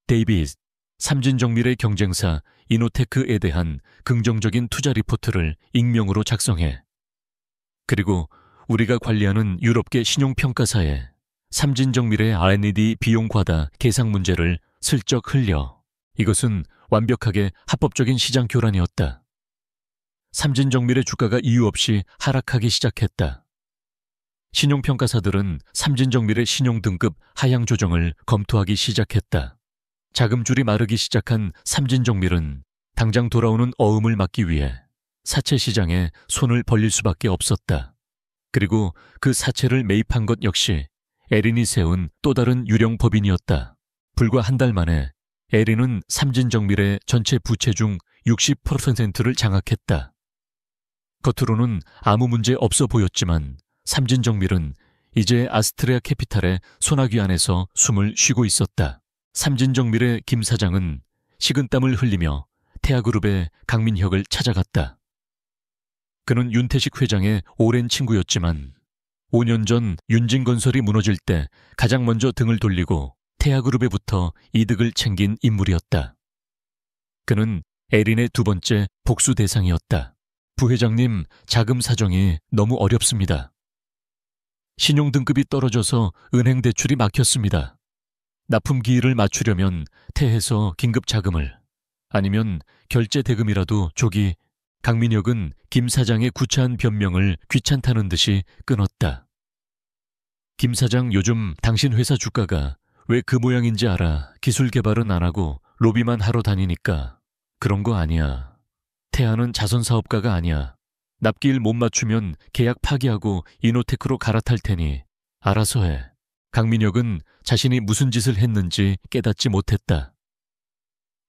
데이빗, 삼진정밀의 경쟁사 이노테크에 대한 긍정적인 투자 리포트를 익명으로 작성해. 그리고 우리가 관리하는 유럽계 신용평가사에 삼진정밀의 R&D 비용 과다 계상 문제를 슬쩍 흘려. 이것은 완벽하게 합법적인 시장 교란이었다. 삼진정밀의 주가가 이유 없이 하락하기 시작했다. 신용평가사들은 삼진정밀의 신용등급 하향 조정을 검토하기 시작했다. 자금줄이 마르기 시작한 삼진정밀은 당장 돌아오는 어음을 막기 위해 사채 시장에 손을 벌릴 수밖에 없었다. 그리고 그 사채를 매입한 것 역시 에린이 세운 또 다른 유령 법인이었다. 불과 한 달 만에 에린은 삼진정밀의 전체 부채 중 60%를 장악했다. 겉으로는 아무 문제 없어 보였지만 삼진정밀은 이제 아스트레아 캐피탈의 소나귀 안에서 숨을 쉬고 있었다. 삼진정밀의 김 사장은 식은땀을 흘리며 태아그룹의 강민혁을 찾아갔다. 그는 윤태식 회장의 오랜 친구였지만 5년 전 윤진건설이 무너질 때 가장 먼저 등을 돌리고 태아그룹에 붙어 이득을 챙긴 인물이었다. 그는 에린의 두 번째 복수 대상이었다. 부회장님, 자금 사정이 너무 어렵습니다. 신용등급이 떨어져서 은행 대출이 막혔습니다. 납품 기일을 맞추려면 태해서 긴급 자금을, 아니면 결제 대금이라도 조기. 강민혁은 김 사장의 구차한 변명을 귀찮다는 듯이 끊었다. 김 사장, 요즘 당신 회사 주가가 왜 그 모양인지 알아. 기술 개발은 안 하고 로비만 하러 다니니까. 그런 거 아니야. 태아는 자선사업가가 아니야. 납기일 못 맞추면 계약 파기하고 이노테크로 갈아탈 테니 알아서 해. 강민혁은 자신이 무슨 짓을 했는지 깨닫지 못했다.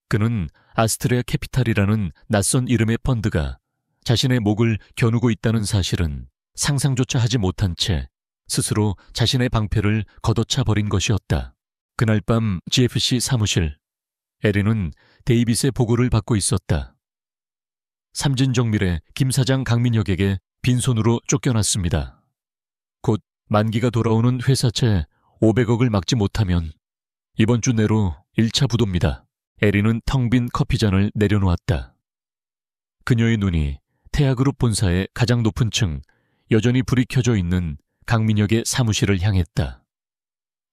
그는 아스트레아 캐피탈이라는 낯선 이름의 펀드가 자신의 목을 겨누고 있다는 사실은 상상조차 하지 못한 채 스스로 자신의 방패를 걷어차 버린 것이었다. 그날 밤 GFC 사무실, 에린은 데이빗의 보고를 받고 있었다. 삼진정밀의 김 사장 강민혁에게 빈손으로 쫓겨났습니다. 곧 만기가 돌아오는 회사채 500억을 막지 못하면 이번 주 내로 1차 부도입니다. 에린은 텅 빈 커피잔을 내려놓았다. 그녀의 눈이 태아그룹 본사의 가장 높은 층, 여전히 불이 켜져 있는 강민혁의 사무실을 향했다.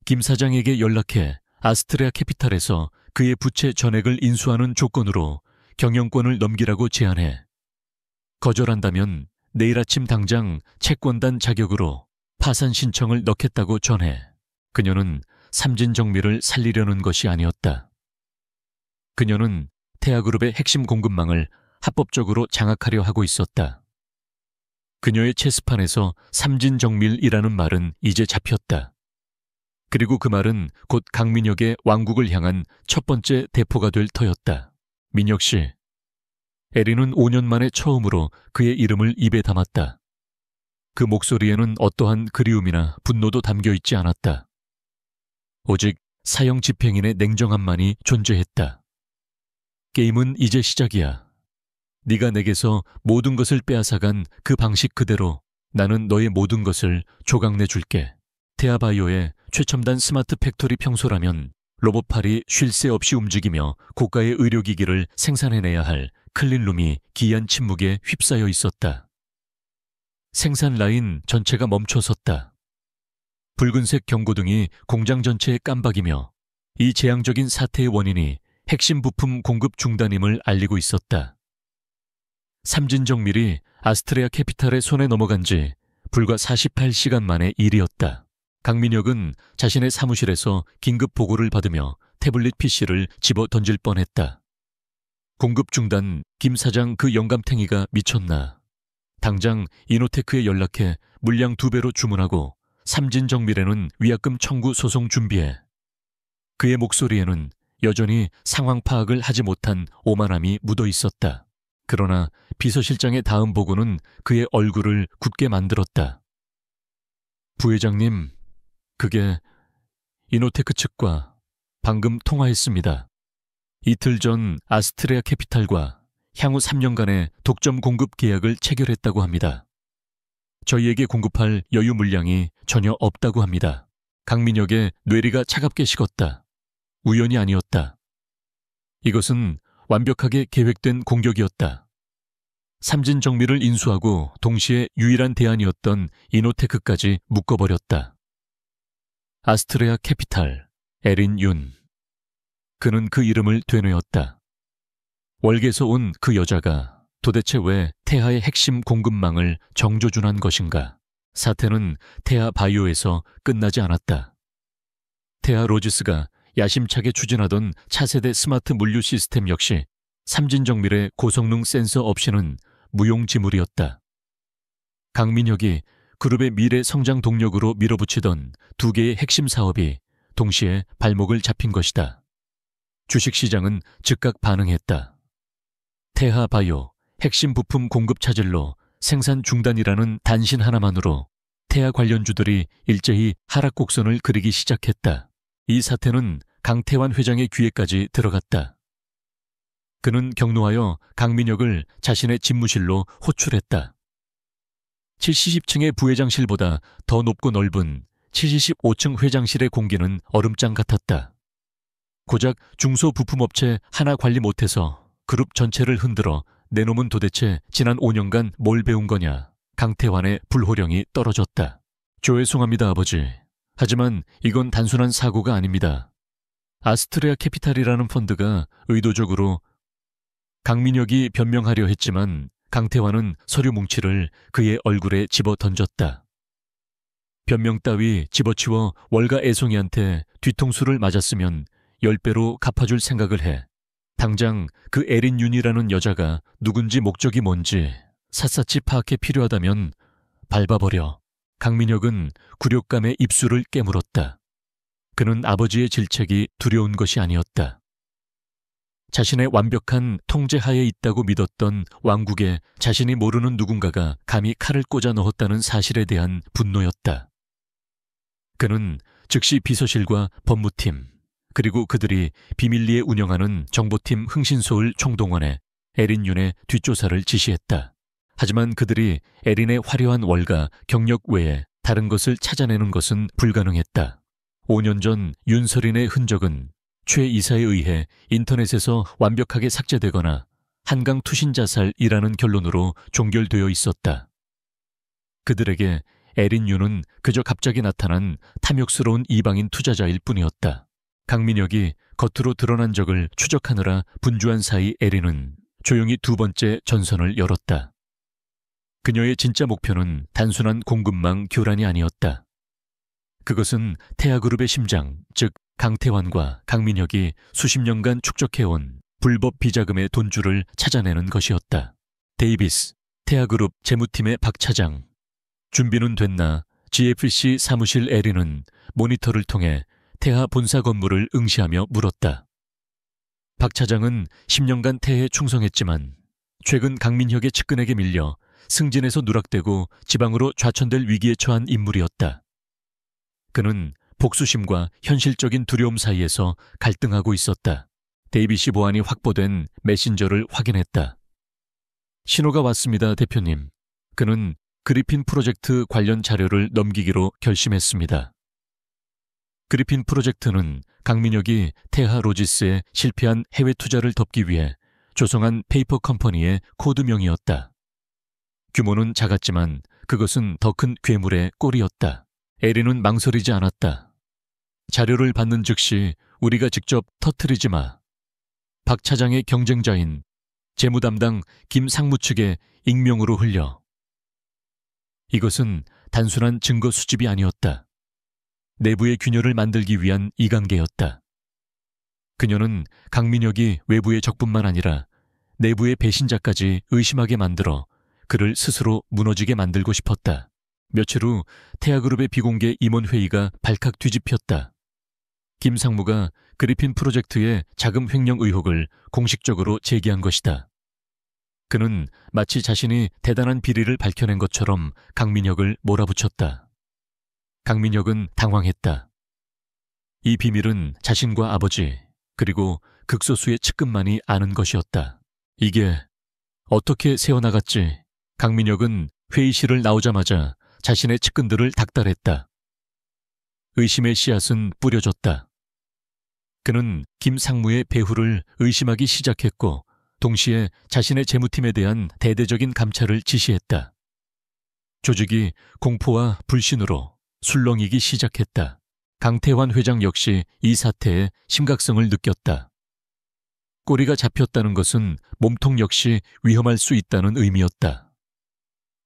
김 사장에게 연락해 아스트레아 캐피탈에서 그의 부채 전액을 인수하는 조건으로 경영권을 넘기라고 제안해. 거절한다면 내일 아침 당장 채권단 자격으로 파산 신청을 넣겠다고 전해. 그녀는 삼진정밀을 살리려는 것이 아니었다. 그녀는 태아그룹의 핵심 공급망을 합법적으로 장악하려 하고 있었다. 그녀의 체스판에서 삼진정밀이라는 말은 이제 잡혔다. 그리고 그 말은 곧 강민혁의 왕국을 향한 첫 번째 대포가 될 터였다. 민혁 씨. 에린은 5년 만에 처음으로 그의 이름을 입에 담았다. 그 목소리에는 어떠한 그리움이나 분노도 담겨 있지 않았다. 오직 사형 집행인의 냉정함만이 존재했다. 게임은 이제 시작이야. 네가 내게서 모든 것을 빼앗아간 그 방식 그대로 나는 너의 모든 것을 조각내 줄게. 테아바이오의 최첨단 스마트 팩토리 평소라면 로봇팔이 쉴 새 없이 움직이며 고가의 의료기기를 생산해내야 할 클린룸이 기이한 침묵에 휩싸여 있었다. 생산 라인 전체가 멈춰섰다. 붉은색 경고등이 공장 전체에 깜박이며 이 재앙적인 사태의 원인이 핵심 부품 공급 중단임을 알리고 있었다. 삼진정밀이 아스트레아 캐피탈의 손에 넘어간 지 불과 48시간 만의 일이었다. 강민혁은 자신의 사무실에서 긴급 보고를 받으며 태블릿 PC를 집어 던질 뻔했다. 공급 중단, 김 사장 그 영감탱이가 미쳤나. 당장 이노테크에 연락해 물량 2배로 주문하고 삼진정밀에는 위약금 청구 소송 준비해. 그의 목소리에는 여전히 상황 파악을 하지 못한 오만함이 묻어 있었다. 그러나 비서실장의 다음 보고는 그의 얼굴을 굳게 만들었다. 부회장님, 그게 이노테크 측과 방금 통화했습니다. 이틀 전 아스트레아 캐피탈과 향후 3년간의 독점 공급 계약을 체결했다고 합니다. 저희에게 공급할 여유 물량이 전혀 없다고 합니다. 강민혁의 뇌리가 차갑게 식었다. 우연이 아니었다. 이것은 완벽하게 계획된 공격이었다. 삼진정밀을 인수하고 동시에 유일한 대안이었던 이노테크까지 묶어버렸다. 아스트레아 캐피탈, 에린 윤. 그는 그 이름을 되뇌었다. 월계에서 온 그 여자가 도대체 왜 태아의 핵심 공급망을 정조준한 것인가? 사태는 태아 바이오에서 끝나지 않았다. 태아 로지스가 야심차게 추진하던 차세대 스마트 물류 시스템 역시 삼진정밀의 고성능 센서 없이는 무용지물이었다. 강민혁이 그룹의 미래 성장 동력으로 밀어붙이던 2개의 핵심 사업이 동시에 발목을 잡힌 것이다. 주식시장은 즉각 반응했다. 태아바이오 핵심 부품 공급 차질로 생산 중단이라는 단신 하나만으로 태아 관련주들이 일제히 하락 곡선을 그리기 시작했다. 이 사태는 강태환 회장의 귀에까지 들어갔다. 그는 격노하여 강민혁을 자신의 집무실로 호출했다. 70층의 부회장실보다 더 높고 넓은 75층 회장실의 공기는 얼음장 같았다. 고작 중소부품업체 하나 관리 못해서 그룹 전체를 흔들어 내 놈은 도대체 지난 5년간 뭘 배운 거냐. 강태환의 불호령이 떨어졌다. 죄송합니다, 아버지. 하지만 이건 단순한 사고가 아닙니다. 아스트레아 캐피탈이라는 펀드가 의도적으로. 강민혁이 변명하려 했지만 강태환은 서류 뭉치를 그의 얼굴에 집어 던졌다. 변명 따위 집어치워 월가 애송이한테 뒤통수를 맞았으면 10배로 갚아줄 생각을 해. 당장 그 에린 윤이라는 여자가 누군지 목적이 뭔지 샅샅이 파악해 필요하다면 밟아버려. 강민혁은 굴욕감에 입술을 깨물었다. 그는 아버지의 질책이 두려운 것이 아니었다. 자신의 완벽한 통제하에 있다고 믿었던 왕국에 자신이 모르는 누군가가 감히 칼을 꽂아 넣었다는 사실에 대한 분노였다. 그는 즉시 비서실과 법무팀, 그리고 그들이 비밀리에 운영하는 정보팀 흥신소를 총동원해 에린 윤의 뒷조사를 지시했다. 하지만 그들이 에린의 화려한 월가, 경력 외에 다른 것을 찾아내는 것은 불가능했다. 5년 전 윤설인의 흔적은 최 이사에 의해 인터넷에서 완벽하게 삭제되거나 한강 투신 자살이라는 결론으로 종결되어 있었다. 그들에게 에린 윤은 그저 갑자기 나타난 탐욕스러운 이방인 투자자일 뿐이었다. 강민혁이 겉으로 드러난 적을 추적하느라 분주한 사이 에린은 조용히 2번째 전선을 열었다. 그녀의 진짜 목표는 단순한 공급망 교란이 아니었다. 그것은 태아그룹의 심장, 즉 강태환과 강민혁이 수십 년간 축적해온 불법 비자금의 돈줄을 찾아내는 것이었다. 데이비스, 태아그룹 재무팀의 박 차장. 준비는 됐나? GFC 사무실 에린은 모니터를 통해 태아 본사 건물을 응시하며 물었다. 박 차장은 10년간 태에 충성했지만 최근 강민혁의 측근에게 밀려 승진에서 누락되고 지방으로 좌천될 위기에 처한 인물이었다. 그는 복수심과 현실적인 두려움 사이에서 갈등하고 있었다. 데이비시 보안이 확보된 메신저를 확인했다. 신호가 왔습니다, 대표님. 그는 그리핀 프로젝트 관련 자료를 넘기기로 결심했습니다. 그리핀 프로젝트는 강민혁이 태하 로지스에 실패한 해외 투자를 덮기 위해 조성한 페이퍼 컴퍼니의 코드명이었다. 규모는 작았지만 그것은 더 큰 괴물의 꼴이었다. 에린은 망설이지 않았다. 자료를 받는 즉시 우리가 직접 터뜨리지 마. 박 차장의 경쟁자인 재무담당 김 상무 측에 익명으로 흘려. 이것은 단순한 증거 수집이 아니었다. 내부의 균열을 만들기 위한 이강계였다. 그녀는 강민혁이 외부의 적뿐만 아니라 내부의 배신자까지 의심하게 만들어 그를 스스로 무너지게 만들고 싶었다. 며칠 후 태아그룹의 비공개 임원회의가 발칵 뒤집혔다. 김상무가 그리핀 프로젝트의 자금 횡령 의혹을 공식적으로 제기한 것이다. 그는 마치 자신이 대단한 비리를 밝혀낸 것처럼 강민혁을 몰아붙였다. 강민혁은 당황했다. 이 비밀은 자신과 아버지 그리고 극소수의 측근만이 아는 것이었다. 이게 어떻게 새어나갔지? 강민혁은 회의실을 나오자마자 자신의 측근들을 닥달했다. 의심의 씨앗은 뿌려졌다. 그는 김상무의 배후를 의심하기 시작했고 동시에 자신의 재무팀에 대한 대대적인 감찰을 지시했다. 조직이 공포와 불신으로 술렁이기 시작했다. 강태환 회장 역시 이 사태의 심각성을 느꼈다. 꼬리가 잡혔다는 것은 몸통 역시 위험할 수 있다는 의미였다.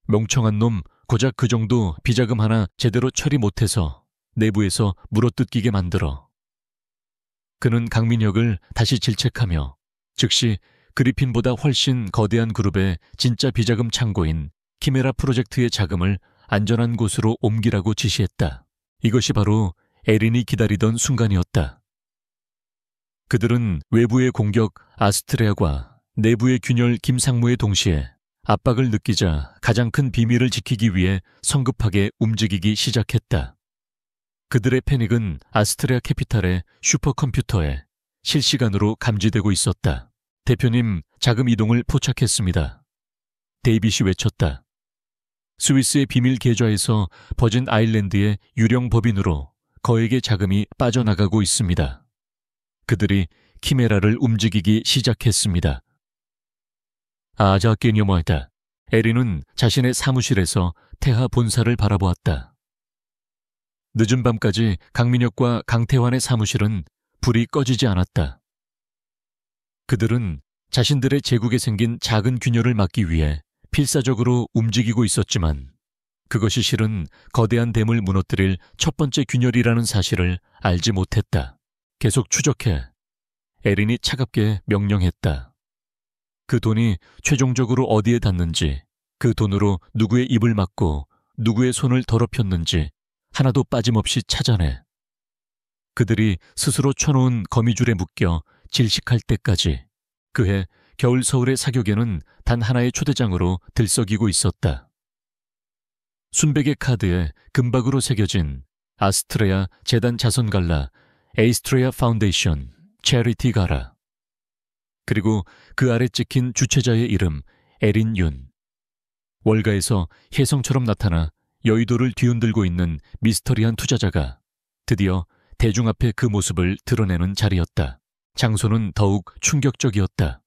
멍청한 놈, 고작 그 정도 비자금 하나 제대로 처리 못해서 내부에서 물어뜯기게 만들어. 그는 강민혁을 다시 질책하며 즉시 그리핀보다 훨씬 거대한 그룹의 진짜 비자금 창고인 키메라 프로젝트의 자금을 안전한 곳으로 옮기라고 지시했다. 이것이 바로 에린이 기다리던 순간이었다. 그들은 외부의 공격 아스트레아과 내부의 균열 김상무의 동시에 압박을 느끼자 가장 큰 비밀을 지키기 위해 성급하게 움직이기 시작했다. 그들의 패닉은 아스트레아 캐피탈의 슈퍼컴퓨터에 실시간으로 감지되고 있었다. 대표님, 자금 이동을 포착했습니다. 데이빗이 외쳤다. 스위스의 비밀 계좌에서 버진 아일랜드의 유령 법인으로 거액의 자금이 빠져나가고 있습니다. 그들이 키메라를 움직이기 시작했습니다. 아자끼니어머이다. 에린은 자신의 사무실에서 태하 본사를 바라보았다. 늦은 밤까지 강민혁과 강태환의 사무실은 불이 꺼지지 않았다. 그들은 자신들의 제국에 생긴 작은 균열을 막기 위해 필사적으로 움직이고 있었지만 그것이 실은 거대한 댐을 무너뜨릴 첫 번째 균열이라는 사실을 알지 못했다. 계속 추적해. 에린이 차갑게 명령했다. 그 돈이 최종적으로 어디에 닿는지, 그 돈으로 누구의 입을 막고 누구의 손을 더럽혔는지 하나도 빠짐없이 찾아내. 그들이 스스로 쳐놓은 거미줄에 묶여 질식할 때까지 그해 겨울 서울의 사격에는 단 하나의 초대장으로 들썩이고 있었다. 순백의 카드에 금박으로 새겨진 아스트레아 재단 자선갈라 에이스트레아 파운데이션 체리티 가라. 그리고 그 아래 찍힌 주최자의 이름 에린 윤. 월가에서 혜성처럼 나타나 여의도를 뒤흔들고 있는 미스터리한 투자자가 드디어 대중 앞에 그 모습을 드러내는 자리였다. 장소는 더욱 충격적이었다.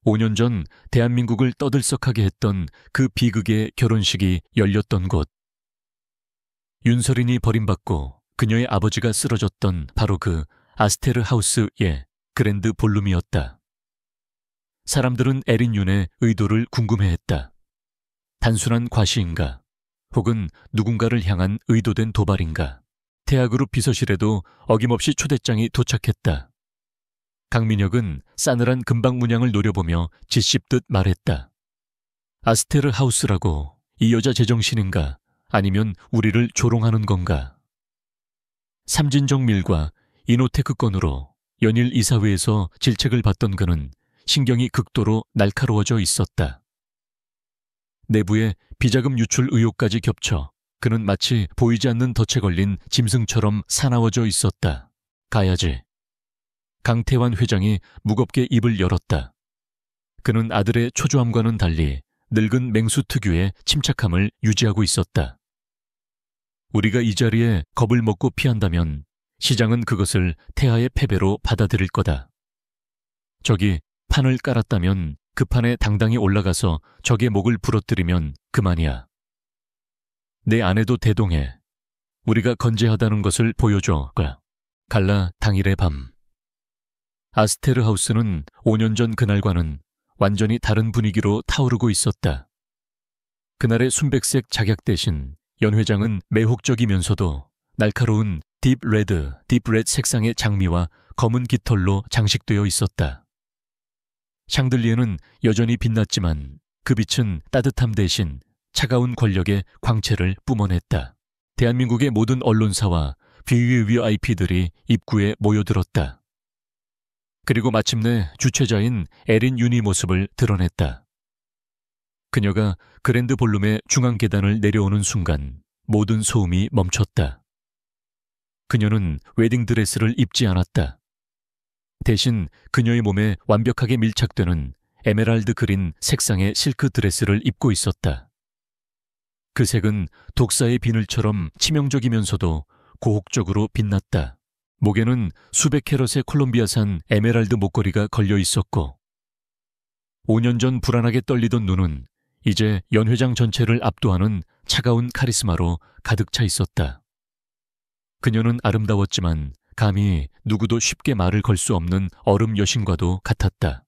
5년 전 대한민국을 떠들썩하게 했던 그 비극의 결혼식이 열렸던 곳. 윤서린이 버림받고 그녀의 아버지가 쓰러졌던 바로 그 아스테르 하우스의 그랜드 볼룸이었다. 사람들은 에린 윤의 의도를 궁금해했다. 단순한 과시인가? 혹은 누군가를 향한 의도된 도발인가? 태아그룹 비서실에도 어김없이 초대장이 도착했다. 강민혁은 싸늘한 금방 문양을 노려보며 짓씹듯 말했다. 아스테르 하우스라고 이 여자 제정신인가? 아니면 우리를 조롱하는 건가? 삼진정 밀과 이노테크 건으로 연일 이사회에서 질책을 받던 그는 신경이 극도로 날카로워져 있었다. 내부에 비자금 유출 의혹까지 겹쳐 그는 마치 보이지 않는 덫에 걸린 짐승처럼 사나워져 있었다. 가야지. 강태환 회장이 무겁게 입을 열었다. 그는 아들의 초조함과는 달리 늙은 맹수 특유의 침착함을 유지하고 있었다. 우리가 이 자리에 겁을 먹고 피한다면 시장은 그것을 태하의 패배로 받아들일 거다. 적이 판을 깔았다면 그 판에 당당히 올라가서 적의 목을 부러뜨리면 그만이야. 내 아내도 대동해. 우리가 건재하다는 것을 보여줘. 갈라 당일의 밤. 아스테르 하우스는 5년 전 그날과는 완전히 다른 분위기로 타오르고 있었다. 그날의 순백색 작약 대신 연 회장은 매혹적이면서도 날카로운 딥 레드 색상의 장미와 검은 깃털로 장식되어 있었다. 샹들리에는 여전히 빛났지만 그 빛은 따뜻함 대신 차가운 권력의 광채를 뿜어냈다. 대한민국의 모든 언론사와 VVIP들이 입구에 모여들었다. 그리고 마침내 주최자인 에린 윤이 모습을 드러냈다. 그녀가 그랜드 볼룸의 중앙 계단을 내려오는 순간 모든 소음이 멈췄다. 그녀는 웨딩드레스를 입지 않았다. 대신 그녀의 몸에 완벽하게 밀착되는 에메랄드 그린 색상의 실크 드레스를 입고 있었다. 그 색은 독사의 비늘처럼 치명적이면서도 고혹적으로 빛났다. 목에는 수백 캐럿의 콜롬비아산 에메랄드 목걸이가 걸려 있었고 5년 전 불안하게 떨리던 눈은 이제 연 회장 전체를 압도하는 차가운 카리스마로 가득 차 있었다. 그녀는 아름다웠지만 감히 누구도 쉽게 말을 걸 수 없는 얼음 여신과도 같았다.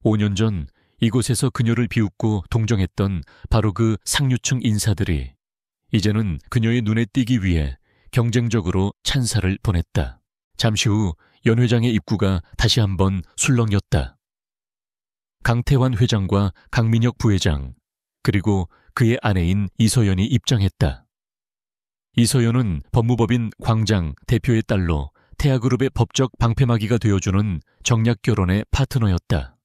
5년 전 이곳에서 그녀를 비웃고 동정했던 바로 그 상류층 인사들이 이제는 그녀의 눈에 띄기 위해 경쟁적으로 찬사를 보냈다. 잠시 후 연 회장의 입구가 다시 한번 술렁였다. 강태환 회장과 강민혁 부회장, 그리고 그의 아내인 이서연이 입장했다. 이서연은 법무법인 광장 대표의 딸로 태아그룹의 법적 방패막이가 되어주는 정략 결혼의 파트너였다.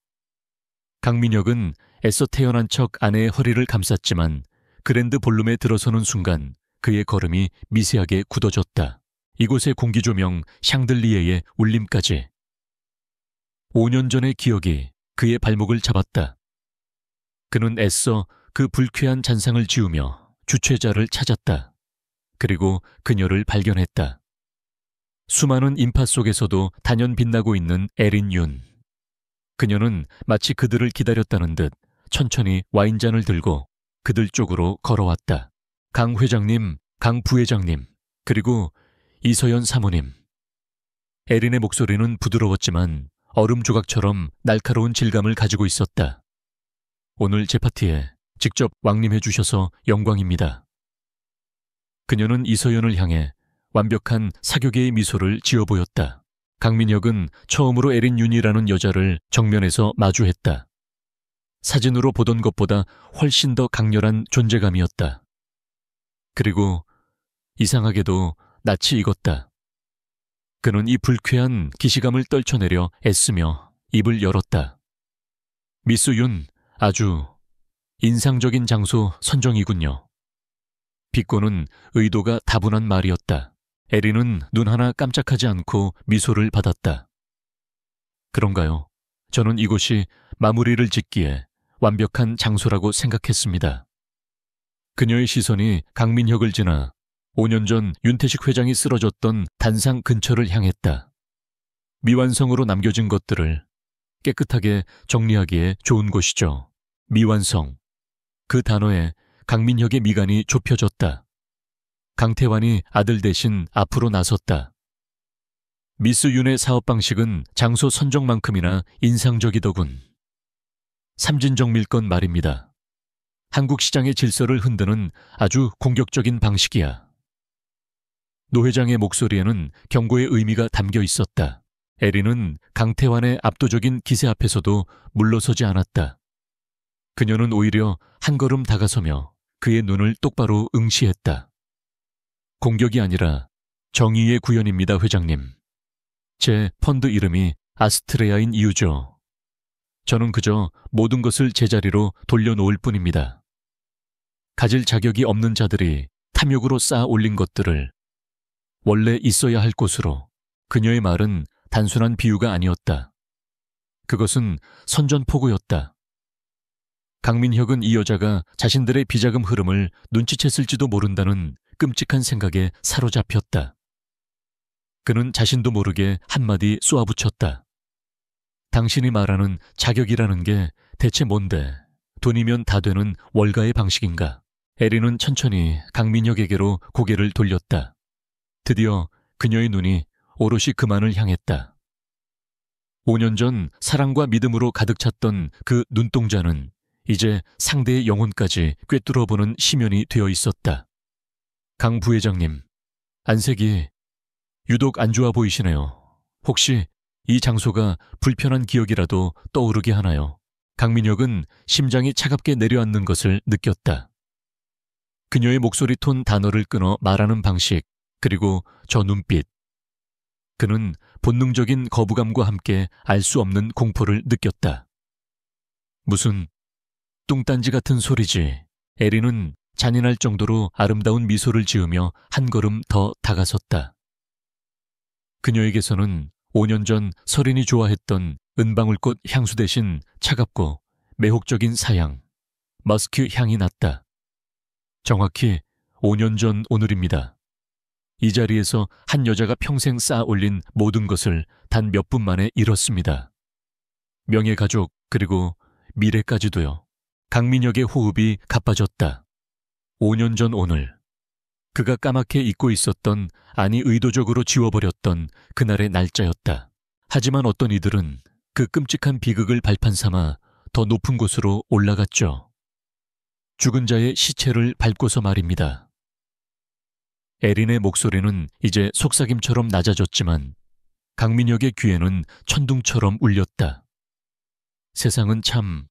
강민혁은 애써 태어난 척 아내의 허리를 감쌌지만 그랜드 볼룸에 들어서는 순간 그의 걸음이 미세하게 굳어졌다. 이곳의 공기조명 샹들리에의 울림까지. 5년 전의 기억이 그의 발목을 잡았다. 그는 애써 그 불쾌한 잔상을 지우며 주최자를 찾았다. 그리고 그녀를 발견했다. 수많은 인파 속에서도 단연 빛나고 있는 에린 윤. 그녀는 마치 그들을 기다렸다는 듯 천천히 와인잔을 들고 그들 쪽으로 걸어왔다. 강 회장님, 강 부회장님, 그리고 이서연 사모님. 에린의 목소리는 부드러웠지만 얼음 조각처럼 날카로운 질감을 가지고 있었다. 오늘 제 파티에 직접 왕림해 주셔서 영광입니다. 그녀는 이서연을 향해 완벽한 사교계의 미소를 지어 보였다. 강민혁은 처음으로 에린 윤이라는 여자를 정면에서 마주했다. 사진으로 보던 것보다 훨씬 더 강렬한 존재감이었다. 그리고 이상하게도 낯이 익었다. 그는 이 불쾌한 기시감을 떨쳐내려 애쓰며 입을 열었다. 미스 윤, 아주 인상적인 장소 선정이군요. 비꼬는 의도가 다분한 말이었다. 에린은 눈 하나 깜짝하지 않고 미소를 받았다. 그런가요? 저는 이곳이 마무리를 짓기에 완벽한 장소라고 생각했습니다. 그녀의 시선이 강민혁을 지나 5년 전 윤태식 회장이 쓰러졌던 단상 근처를 향했다. 미완성으로 남겨진 것들을 깨끗하게 정리하기에 좋은 곳이죠. 미완성. 그 단어에 강민혁의 미간이 좁혀졌다. 강태환이 아들 대신 앞으로 나섰다. 미스 윤의 사업 방식은 장소 선정만큼이나 인상적이더군. 삼진정밀건 말입니다. 한국 시장의 질서를 흔드는 아주 공격적인 방식이야. 노 회장의 목소리에는 경고의 의미가 담겨 있었다. 에린은 강태환의 압도적인 기세 앞에서도 물러서지 않았다. 그녀는 오히려 한 걸음 다가서며 그의 눈을 똑바로 응시했다. 공격이 아니라 정의의 구현입니다, 회장님. 제 펀드 이름이 아스트레아인 이유죠. 저는 그저 모든 것을 제자리로 돌려놓을 뿐입니다. 가질 자격이 없는 자들이 탐욕으로 쌓아 올린 것들을 원래 있어야 할 곳으로. 그녀의 말은 단순한 비유가 아니었다. 그것은 선전포고였다. 강민혁은 이 여자가 자신들의 비자금 흐름을 눈치챘을지도 모른다는 끔찍한 생각에 사로잡혔다. 그는 자신도 모르게 한마디 쏘아붙였다. 당신이 말하는 자격이라는 게 대체 뭔데? 돈이면 다 되는 월가의 방식인가? 에린은 천천히 강민혁에게로 고개를 돌렸다. 드디어 그녀의 눈이 오롯이 그만을 향했다. 5년 전 사랑과 믿음으로 가득 찼던 그 눈동자는 이제 상대의 영혼까지 꿰뚫어보는 심연이 되어 있었다. 강 부회장님, 안색이 유독 안 좋아 보이시네요. 혹시 이 장소가 불편한 기억이라도 떠오르게 하나요? 강민혁은 심장이 차갑게 내려앉는 것을 느꼈다. 그녀의 목소리 톤 단어를 끊어 말하는 방식, 그리고 저 눈빛. 그는 본능적인 거부감과 함께 알 수 없는 공포를 느꼈다. 무슨 뚱딴지 같은 소리지. 에린은 잔인할 정도로 아름다운 미소를 지으며 한 걸음 더 다가섰다. 그녀에게서는 5년 전 서린이 좋아했던 은방울꽃 향수 대신 차갑고 매혹적인 사양, 머스크 향이 났다. 정확히 5년 전 오늘입니다. 이 자리에서 한 여자가 평생 쌓아 올린 모든 것을 단 몇 분 만에 잃었습니다. 명예 가족, 그리고 미래까지도요. 강민혁의 호흡이 가빠졌다. 5년 전 오늘, 그가 까맣게 잊고 있었던, 아니 의도적으로 지워버렸던 그날의 날짜였다. 하지만 어떤 이들은 그 끔찍한 비극을 발판 삼아 더 높은 곳으로 올라갔죠. 죽은 자의 시체를 밟고서 말입니다. 에린의 목소리는 이제 속삭임처럼 낮아졌지만 강민혁의 귀에는 천둥처럼 울렸다. 세상은 참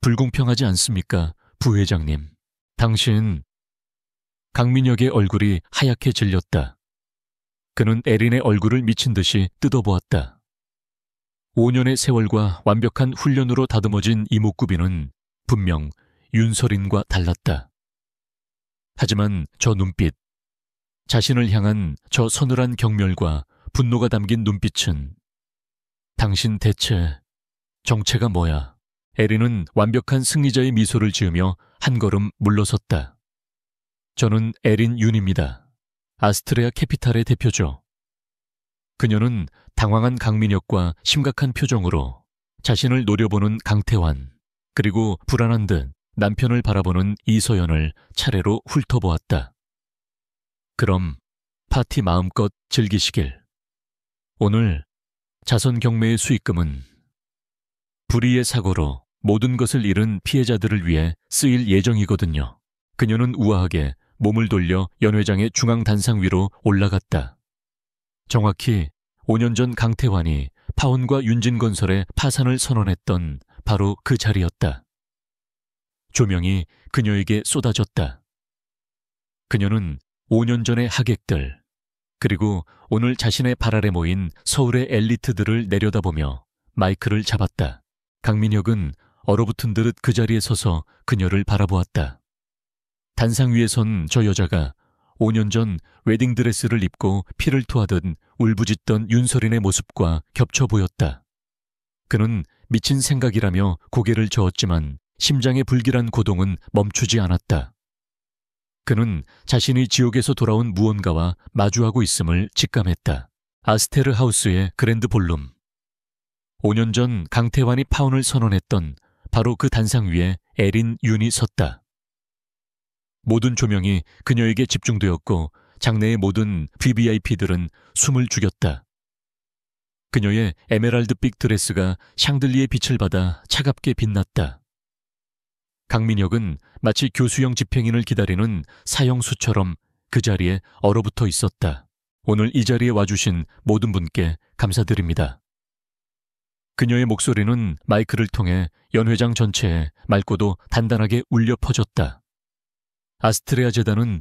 불공평하지 않습니까, 부회장님? 당신... 강민혁의 얼굴이 하얗게 질렸다. 그는 에린의 얼굴을 미친 듯이 뜯어보았다. 5년의 세월과 완벽한 훈련으로 다듬어진 이목구비는 분명 윤서린과 달랐다. 하지만 저 눈빛, 자신을 향한 저 서늘한 경멸과 분노가 담긴 눈빛은 당신 대체 정체가 뭐야? 에린은 완벽한 승리자의 미소를 지으며 한 걸음 물러섰다. 저는 에린 윤입니다. 아스트레아 캐피탈의 대표죠. 그녀는 당황한 강민혁과 심각한 표정으로 자신을 노려보는 강태환, 그리고 불안한 듯 남편을 바라보는 이서연을 차례로 훑어보았다. 그럼 파티 마음껏 즐기시길. 오늘 자선 경매의 수익금은 불의의 사고로 모든 것을 잃은 피해자들을 위해 쓰일 예정이거든요. 그녀는 우아하게 몸을 돌려 연 회장의 중앙 단상 위로 올라갔다. 정확히 5년 전 강태환이 파혼과 윤진건설의 파산을 선언했던 바로 그 자리였다. 조명이 그녀에게 쏟아졌다. 그녀는 5년 전의 하객들, 그리고 오늘 자신의 발 아래 모인 서울의 엘리트들을 내려다보며 마이크를 잡았다. 강민혁은 얼어붙은 듯 그 자리에 서서 그녀를 바라보았다. 단상 위에 선 저 여자가 5년 전 웨딩드레스를 입고 피를 토하듯 울부짖던 윤서린의 모습과 겹쳐 보였다. 그는 미친 생각이라며 고개를 저었지만 심장의 불길한 고동은 멈추지 않았다. 그는 자신이 지옥에서 돌아온 무언가와 마주하고 있음을 직감했다. 아스테르 하우스의 그랜드 볼룸. 5년 전 강태환이 파혼을 선언했던 바로 그 단상 위에 에린 윤이 섰다. 모든 조명이 그녀에게 집중되었고 장내의 모든 VVIP들은 숨을 죽였다. 그녀의 에메랄드빛 드레스가 샹들리에 빛을 받아 차갑게 빛났다. 강민혁은 마치 교수형 집행인을 기다리는 사형수처럼 그 자리에 얼어붙어 있었다. 오늘 이 자리에 와주신 모든 분께 감사드립니다. 그녀의 목소리는 마이크를 통해 연 회장 전체에 맑고도 단단하게 울려 퍼졌다. 아스트레아 재단은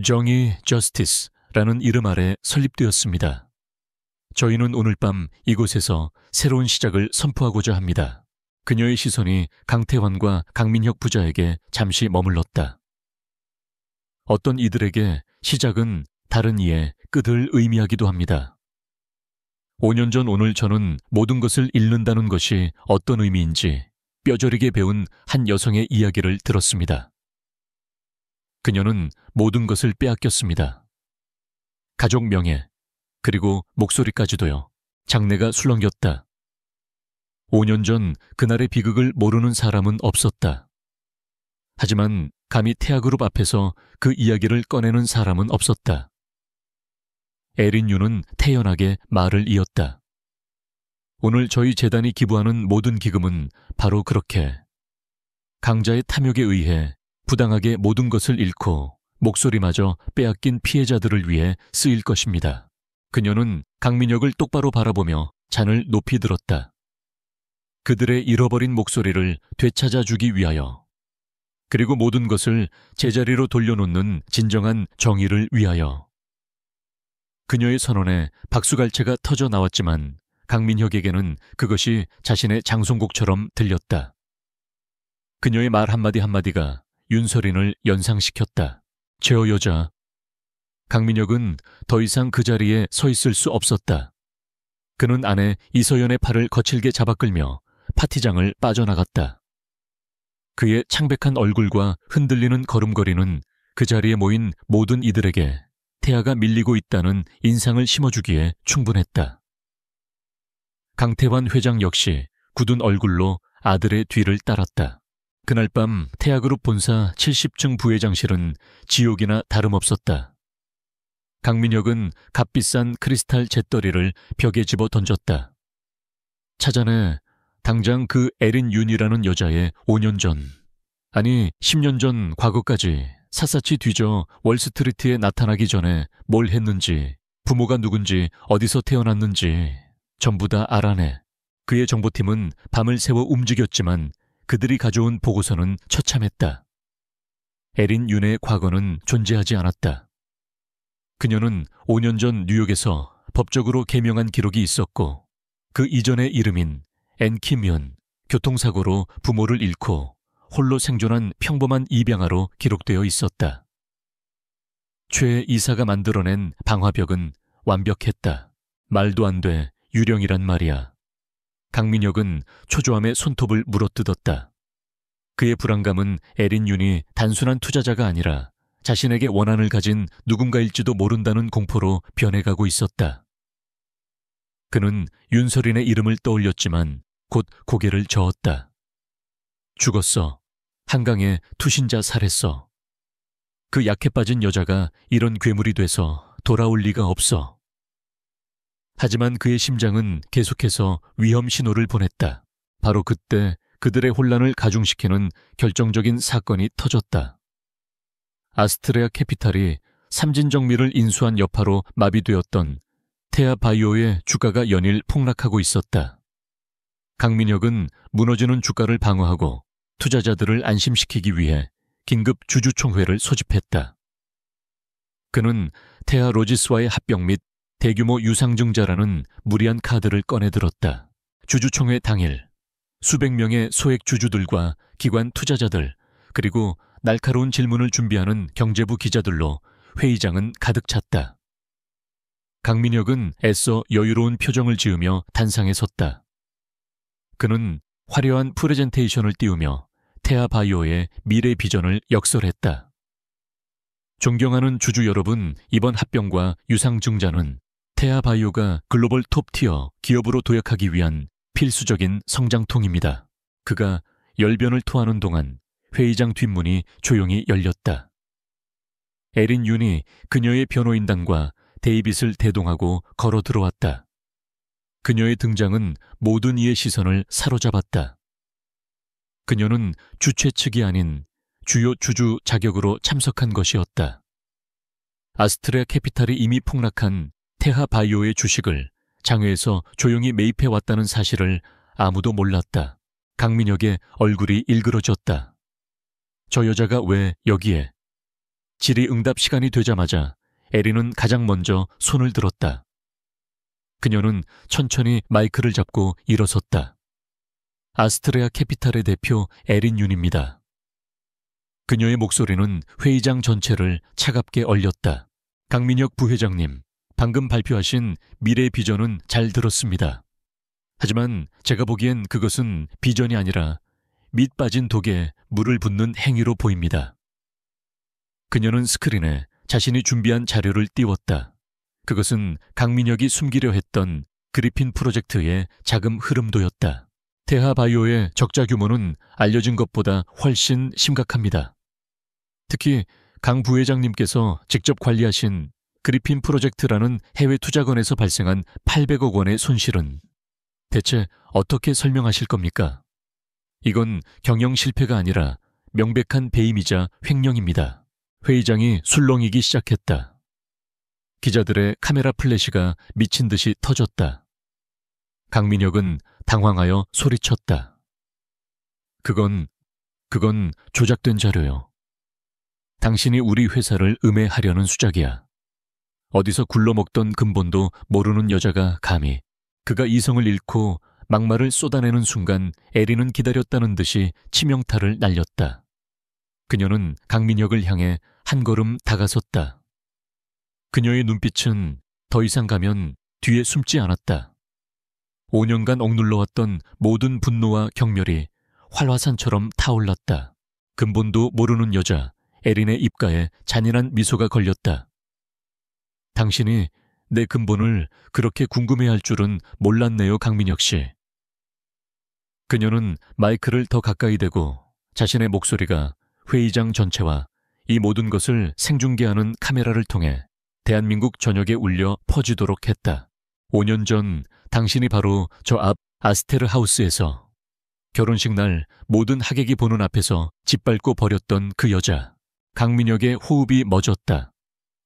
정의 저스티스라는 이름 아래 설립되었습니다. 저희는 오늘 밤 이곳에서 새로운 시작을 선포하고자 합니다. 그녀의 시선이 강태환과 강민혁 부자에게 잠시 머물렀다. 어떤 이들에게 시작은 다른 이의 끝을 의미하기도 합니다. 5년 전 오늘 저는 모든 것을 잃는다는 것이 어떤 의미인지 뼈저리게 배운 한 여성의 이야기를 들었습니다. 그녀는 모든 것을 빼앗겼습니다. 가족 명예, 그리고 목소리까지도요. 장내가 술렁겼다. 5년 전 그날의 비극을 모르는 사람은 없었다. 하지만 감히 태아그룹 앞에서 그 이야기를 꺼내는 사람은 없었다. 에린 윤은 태연하게 말을 이었다. 오늘 저희 재단이 기부하는 모든 기금은 바로 그렇게 강자의 탐욕에 의해 부당하게 모든 것을 잃고 목소리마저 빼앗긴 피해자들을 위해 쓰일 것입니다. 그녀는 강민혁을 똑바로 바라보며 잔을 높이 들었다. 그들의 잃어버린 목소리를 되찾아주기 위하여, 그리고 모든 것을 제자리로 돌려놓는 진정한 정의를 위하여. 그녀의 선언에 박수갈채가 터져 나왔지만 강민혁에게는 그것이 자신의 장송곡처럼 들렸다. 그녀의 말 한마디 한마디가 윤서린을 연상시켰다. 제어 여자. 강민혁은 더 이상 그 자리에 서 있을 수 없었다. 그는 아내 이서연의 팔을 거칠게 잡아끌며 파티장을 빠져나갔다. 그의 창백한 얼굴과 흔들리는 걸음걸이는 그 자리에 모인 모든 이들에게 태아가 밀리고 있다는 인상을 심어주기에 충분했다. 강태환 회장 역시 굳은 얼굴로 아들의 뒤를 따랐다. 그날 밤 태아그룹 본사 70층 부회장실은 지옥이나 다름없었다. 강민혁은 값비싼 크리스탈 잿더리를 벽에 집어 던졌다. 찾아내 당장 그 에린 윤이라는 여자의 5년 전, 아니 10년 전 과거까지 샅샅이 뒤져 월스트리트에 나타나기 전에 뭘 했는지, 부모가 누군지, 어디서 태어났는지 전부 다 알아내. 그의 정보팀은 밤을 새워 움직였지만 그들이 가져온 보고서는 처참했다. 에린 윤의 과거는 존재하지 않았다. 그녀는 5년 전 뉴욕에서 법적으로 개명한 기록이 있었고, 그 이전의 이름인 앤키면, 교통사고로 부모를 잃고 홀로 생존한 평범한 입양아로 기록되어 있었다. 최 이사가 만들어낸 방화벽은 완벽했다. 말도 안 돼, 유령이란 말이야. 강민혁은 초조함에 손톱을 물어뜯었다. 그의 불안감은 에린 윤이 단순한 투자자가 아니라 자신에게 원한을 가진 누군가일지도 모른다는 공포로 변해가고 있었다. 그는 윤서린의 이름을 떠올렸지만 곧 고개를 저었다. 죽었어. 한강에 투신자 살했어. 그 약해 빠진 여자가 이런 괴물이 돼서 돌아올 리가 없어. 하지만 그의 심장은 계속해서 위험 신호를 보냈다. 바로 그때 그들의 혼란을 가중시키는 결정적인 사건이 터졌다. 아스트레아 캐피탈이 삼진정밀을 인수한 여파로 마비되었던 태아바이오의 주가가 연일 폭락하고 있었다. 강민혁은 무너지는 주가를 방어하고 투자자들을 안심시키기 위해 긴급 주주총회를 소집했다. 그는 태아 로지스와의 합병 및 대규모 유상증자라는 무리한 카드를 꺼내들었다. 주주총회 당일 수백 명의 소액 주주들과 기관 투자자들, 그리고 날카로운 질문을 준비하는 경제부 기자들로 회의장은 가득 찼다. 강민혁은 애써 여유로운 표정을 지으며 단상에 섰다. 그는 화려한 프레젠테이션을 띄우며 태아바이오의 미래 비전을 역설했다. 존경하는 주주 여러분, 이번 합병과 유상증자는 태아바이오가 글로벌 톱티어 기업으로 도약하기 위한 필수적인 성장통입니다. 그가 열변을 토하는 동안 회의장 뒷문이 조용히 열렸다. 에린 윤이 그녀의 변호인단과 데이빗을 대동하고 걸어 들어왔다. 그녀의 등장은 모든 이의 시선을 사로잡았다. 그녀는 주최 측이 아닌 주요 주주 자격으로 참석한 것이었다. 아스트레아 캐피탈이 이미 폭락한 태아바이오의 주식을 장외에서 조용히 매입해 왔다는 사실을 아무도 몰랐다. 강민혁의 얼굴이 일그러졌다. 저 여자가 왜 여기에? 질의응답 시간이 되자마자 에린은 가장 먼저 손을 들었다. 그녀는 천천히 마이크를 잡고 일어섰다. 아스트레아 캐피탈의 대표 에린 윤입니다. 그녀의 목소리는 회의장 전체를 차갑게 얼렸다. 강민혁 부회장님, 방금 발표하신 미래 비전은 잘 들었습니다. 하지만 제가 보기엔 그것은 비전이 아니라 밑 빠진 독에 물을 붓는 행위로 보입니다. 그녀는 스크린에 자신이 준비한 자료를 띄웠다. 그것은 강민혁이 숨기려 했던 그리핀 프로젝트의 자금 흐름도였다. 태아바이오의 적자 규모는 알려진 것보다 훨씬 심각합니다. 특히 강 부회장님께서 직접 관리하신 그리핀 프로젝트라는 해외 투자건에서 발생한 800억 원의 손실은 대체 어떻게 설명하실 겁니까? 이건 경영 실패가 아니라 명백한 배임이자 횡령입니다. 회의장이 술렁이기 시작했다. 기자들의 카메라 플래시가 미친 듯이 터졌다. 강민혁은 당황하여 소리쳤다. 그건 조작된 자료요. 당신이 우리 회사를 음해하려는 수작이야. 어디서 굴러먹던 근본도 모르는 여자가 감히 그가 이성을 잃고 막말을 쏟아내는 순간 에린은 기다렸다는 듯이 치명타를 날렸다. 그녀는 강민혁을 향해 한 걸음 다가섰다. 그녀의 눈빛은 더 이상 가면 뒤에 숨지 않았다. 5년간 억눌러왔던 모든 분노와 경멸이 활화산처럼 타올랐다. 근본도 모르는 여자 에린의 입가에 잔인한 미소가 걸렸다. 당신이 내 근본을 그렇게 궁금해할 줄은 몰랐네요, 강민혁 씨. 그녀는 마이크를 더 가까이 대고 자신의 목소리가 회의장 전체와 이 모든 것을 생중계하는 카메라를 통해 대한민국 전역에 울려 퍼지도록 했다. 5년 전 당신이 바로 저 앞 아스테르 하우스에서 결혼식 날 모든 하객이 보는 앞에서 짓밟고 버렸던 그 여자. 강민혁의 호흡이 멎었다.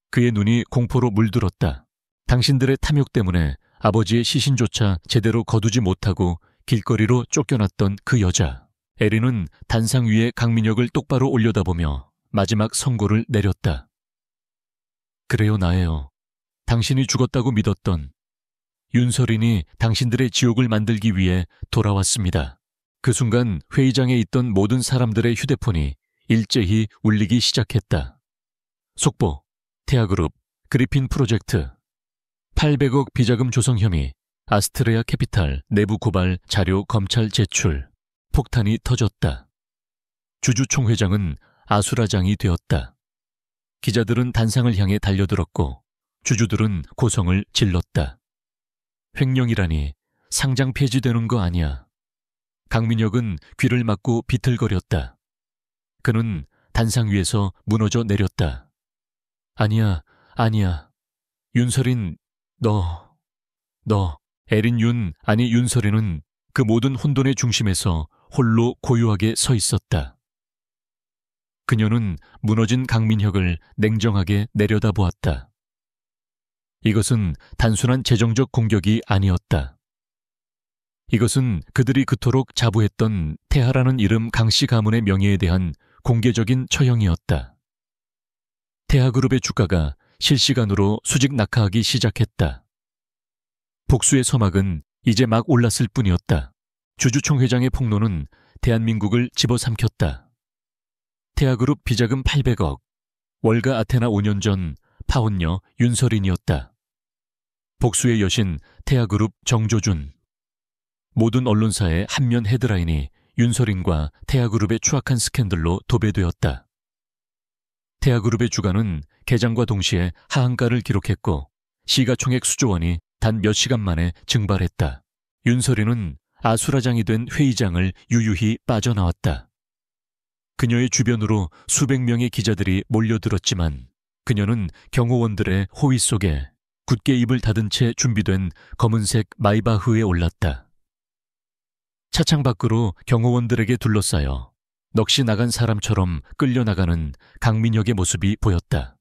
그의 눈이 공포로 물들었다. 당신들의 탐욕 때문에 아버지의 시신조차 제대로 거두지 못하고 길거리로 쫓겨났던 그 여자. 에린은 단상 위에 강민혁을 똑바로 올려다보며 마지막 선고를 내렸다. 그래요, 나예요. 당신이 죽었다고 믿었던 윤서린이 당신들의 지옥을 만들기 위해 돌아왔습니다. 그 순간 회의장에 있던 모든 사람들의 휴대폰이 일제히 울리기 시작했다. 속보, 태아그룹, 그리핀 프로젝트, 800억 비자금 조성 혐의, 아스트레아 캐피탈 내부 고발 자료 검찰 제출, 폭탄이 터졌다. 주주총회장은 아수라장이 되었다. 기자들은 단상을 향해 달려들었고 주주들은 고성을 질렀다. 횡령이라니 상장 폐지되는 거 아니야. 강민혁은 귀를 막고 비틀거렸다. 그는 단상 위에서 무너져 내렸다. 아니야. 윤서린, 에린 아니 윤서린은 그 모든 혼돈의 중심에서 홀로 고요하게 서 있었다. 그녀는 무너진 강민혁을 냉정하게 내려다보았다. 이것은 단순한 재정적 공격이 아니었다. 이것은 그들이 그토록 자부했던 태하라는 이름 강씨 가문의 명예에 대한 공개적인 처형이었다. 태하그룹의 주가가 실시간으로 수직 낙하하기 시작했다. 복수의 서막은 이제 막 올랐을 뿐이었다. 주주총회장의 폭로는 대한민국을 집어삼켰다. 태하그룹 비자금 800억, 월가 아테나 5년 전 파혼녀 윤서린이었다. 복수의 여신 태하그룹 정조준. 모든 언론사의 한면 헤드라인이 윤서린과 태하그룹의 추악한 스캔들로 도배되었다. 태하그룹의 주가는 개장과 동시에 하한가를 기록했고 시가총액 수조 원이 단 몇 시간 만에 증발했다. 윤서린은 아수라장이 된 회의장을 유유히 빠져나왔다. 그녀의 주변으로 수백 명의 기자들이 몰려들었지만 그녀는 경호원들의 호위 속에 굳게 입을 닫은 채 준비된 검은색 마이바흐에 올랐다. 차창 밖으로 경호원들에게 둘러싸여 넋이 나간 사람처럼 끌려나가는 강민혁의 모습이 보였다.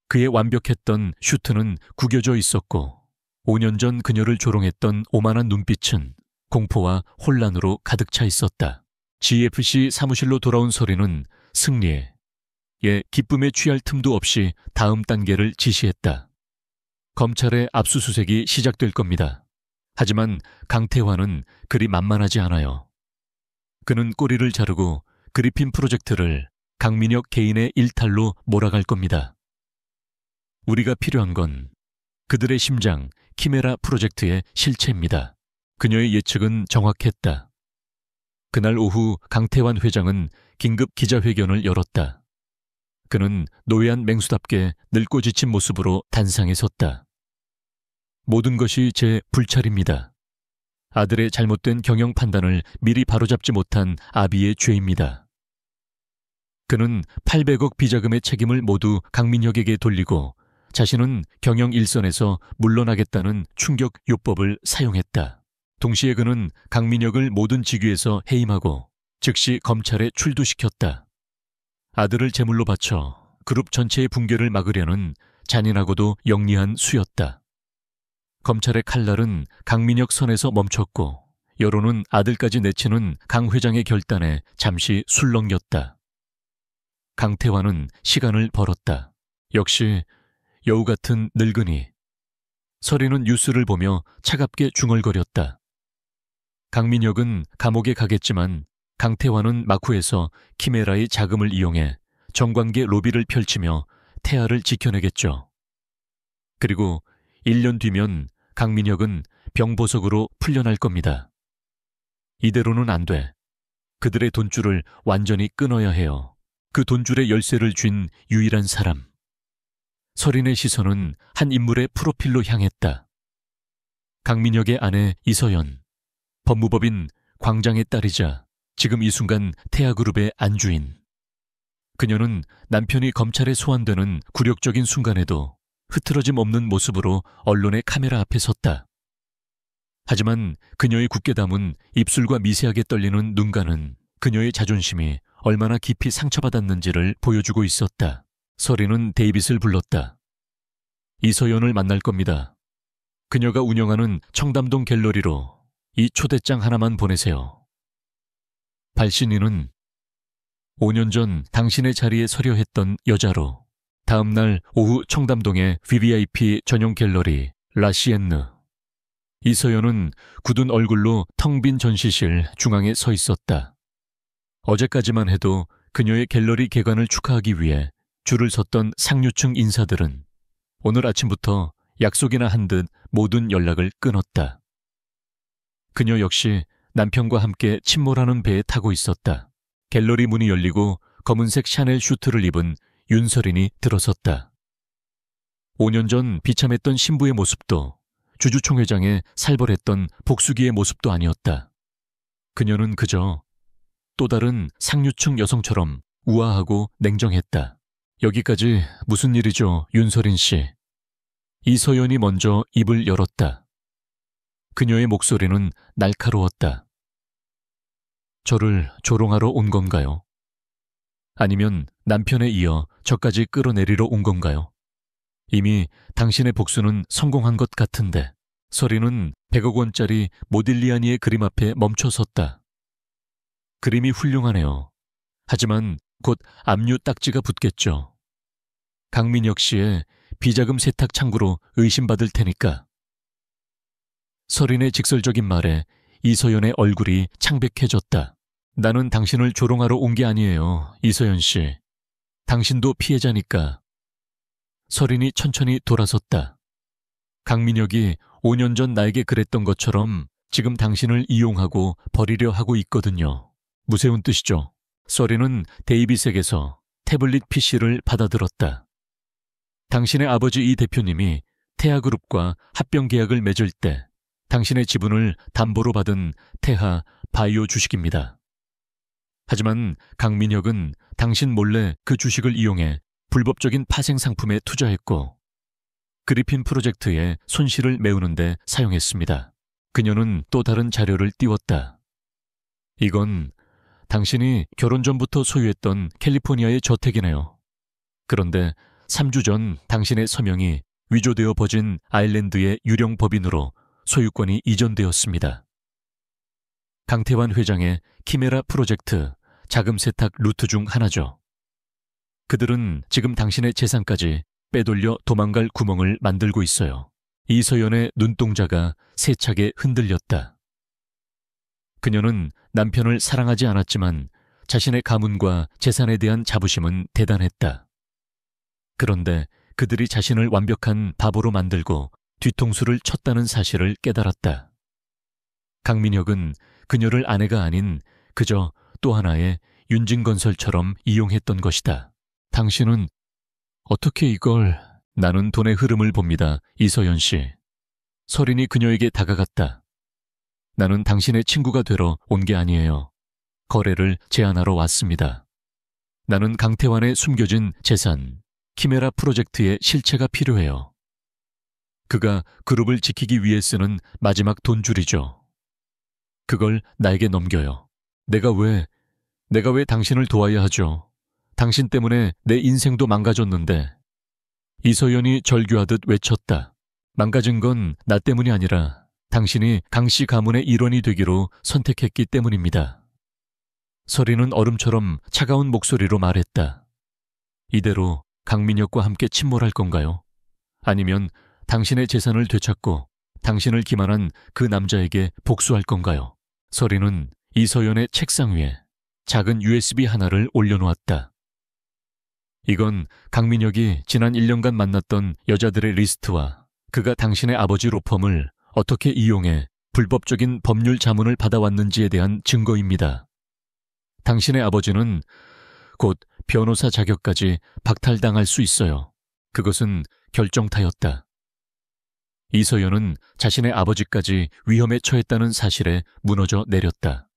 그의 완벽했던 슈트는 구겨져 있었고 5년 전 그녀를 조롱했던 오만한 눈빛은 공포와 혼란으로 가득 차 있었다. GFC 사무실로 돌아온 서린은 승리에 기쁨에 취할 틈도 없이 다음 단계를 지시했다. 검찰의 압수수색이 시작될 겁니다. 하지만 강태환은 그리 만만하지 않아요. 그는 꼬리를 자르고 그리핀 프로젝트를 강민혁 개인의 일탈로 몰아갈 겁니다. 우리가 필요한 건 그들의 심장 키메라 프로젝트의 실체입니다. 그녀의 예측은 정확했다. 그날 오후 강태환 회장은 긴급 기자회견을 열었다. 그는 노회한 맹수답게 늙고 지친 모습으로 단상에 섰다. 모든 것이 제 불찰입니다. 아들의 잘못된 경영 판단을 미리 바로잡지 못한 아비의 죄입니다. 그는 800억 비자금의 책임을 모두 강민혁에게 돌리고 자신은 경영 일선에서 물러나겠다는 충격 요법을 사용했다. 동시에 그는 강민혁을 모든 직위에서 해임하고 즉시 검찰에 출두시켰다. 아들을 제물로 바쳐 그룹 전체의 붕괴를 막으려는 잔인하고도 영리한 수였다. 검찰의 칼날은 강민혁 선에서 멈췄고 여론은 아들까지 내치는 강 회장의 결단에 잠시 술렁였다. 강태환은 시간을 벌었다. 역시 여우 같은 늙은이. 서리는 뉴스를 보며 차갑게 중얼거렸다. 강민혁은 감옥에 가겠지만 강태환은 마쿠에서 키메라의 자금을 이용해 정관계 로비를 펼치며 태아를 지켜내겠죠. 그리고 1년 뒤면 강민혁은 병보석으로 풀려날 겁니다. 이대로는 안 돼. 그들의 돈줄을 완전히 끊어야 해요. 그 돈줄의 열쇠를 쥔 유일한 사람. 서린의 시선은 한 인물의 프로필로 향했다. 강민혁의 아내 이서연, 법무법인 광장의 딸이자 지금 이 순간 태아그룹의 안주인. 그녀는 남편이 검찰에 소환되는 굴욕적인 순간에도 흐트러짐 없는 모습으로 언론의 카메라 앞에 섰다. 하지만 그녀의 굳게 담은 입술과 미세하게 떨리는 눈가는 그녀의 자존심이 얼마나 깊이 상처받았는지를 보여주고 있었다. 서리는 데이빗을 불렀다. 이서연을 만날 겁니다. 그녀가 운영하는 청담동 갤러리로 이 초대장 하나만 보내세요. 발신인은 5년 전 당신의 자리에 서려 했던 여자로 다음 날 오후 청담동의 VVIP 전용 갤러리 라시엔느. 이서연은 굳은 얼굴로 텅 빈 전시실 중앙에 서 있었다. 어제까지만 해도 그녀의 갤러리 개관을 축하하기 위해 줄을 섰던 상류층 인사들은 오늘 아침부터 약속이나 한 듯 모든 연락을 끊었다. 그녀 역시 남편과 함께 침몰하는 배에 타고 있었다. 갤러리 문이 열리고 검은색 샤넬 슈트를 입은 윤서린이 들어섰다. 5년 전 비참했던 신부의 모습도 주주총회장의 살벌했던 복수기의 모습도 아니었다. 그녀는 그저 또 다른 상류층 여성처럼 우아하고 냉정했다. 여기까지 무슨 일이죠, 윤서린 씨? 이서연이 먼저 입을 열었다. 그녀의 목소리는 날카로웠다. 저를 조롱하러 온 건가요? 아니면 남편에 이어 저까지 끌어내리러 온 건가요? 이미 당신의 복수는 성공한 것 같은데. 서리는 100억 원짜리 모딜리아니의 그림 앞에 멈춰섰다. 그림이 훌륭하네요. 하지만 곧 압류 딱지가 붙겠죠. 강민혁 씨의 비자금 세탁 창구로 의심받을 테니까. 서린의 직설적인 말에 이서연의 얼굴이 창백해졌다. 나는 당신을 조롱하러 온 게 아니에요, 이서연 씨. 당신도 피해자니까. 서린이 천천히 돌아섰다. 강민혁이 5년 전 나에게 그랬던 것처럼 지금 당신을 이용하고 버리려 하고 있거든요. 무서운 뜻이죠. 서린은 데이빗에게서 태블릿 PC를 받아들었다. 당신의 아버지 이 대표님이 태아그룹과 합병 계약을 맺을 때 당신의 지분을 담보로 받은 태하 바이오 주식입니다. 하지만 강민혁은 당신 몰래 그 주식을 이용해 불법적인 파생 상품에 투자했고 그리핀 프로젝트의 손실을 메우는 데 사용했습니다. 그녀는 또 다른 자료를 띄웠다. 이건 당신이 결혼 전부터 소유했던 캘리포니아의 저택이네요. 그런데 3주 전 당신의 서명이 위조되어 버진 아일랜드의 유령 법인으로 소유권이 이전되었습니다. 강태환 회장의 키메라 프로젝트 자금 세탁 루트 중 하나죠. 그들은 지금 당신의 재산까지 빼돌려 도망갈 구멍을 만들고 있어요. 이서연의 눈동자가 세차게 흔들렸다. 그녀는 남편을 사랑하지 않았지만 자신의 가문과 재산에 대한 자부심은 대단했다. 그런데 그들이 자신을 완벽한 바보로 만들고 뒤통수를 쳤다는 사실을 깨달았다. 강민혁은 그녀를 아내가 아닌 그저 또 하나의 윤진건설처럼 이용했던 것이다. 당신은 어떻게 이걸... 나는 돈의 흐름을 봅니다, 이서연 씨. 서린이 그녀에게 다가갔다. 나는 당신의 친구가 되러 온 게 아니에요. 거래를 제안하러 왔습니다. 나는 강태환의 숨겨진 재산, 키메라 프로젝트의 실체가 필요해요. 그가 그룹을 지키기 위해 쓰는 마지막 돈줄이죠. 그걸 나에게 넘겨요. 내가 왜 당신을 도와야 하죠? 당신 때문에 내 인생도 망가졌는데. 이서연이 절규하듯 외쳤다. 망가진 건 나 때문이 아니라 당신이 강씨 가문의 일원이 되기로 선택했기 때문입니다. 서리는 얼음처럼 차가운 목소리로 말했다. 이대로 강민혁과 함께 침몰할 건가요? 아니면 당신의 재산을 되찾고 당신을 기만한 그 남자에게 복수할 건가요? 서리는 이서연의 책상 위에 작은 USB 하나를 올려놓았다. 이건 강민혁이 지난 1년간 만났던 여자들의 리스트와 그가 당신의 아버지 로펌을 어떻게 이용해 불법적인 법률 자문을 받아왔는지에 대한 증거입니다. 당신의 아버지는 곧 변호사 자격까지 박탈당할 수 있어요. 그것은 결정타였다. 이서연은 자신의 아버지까지 위험에 처했다는 사실에 무너져 내렸다.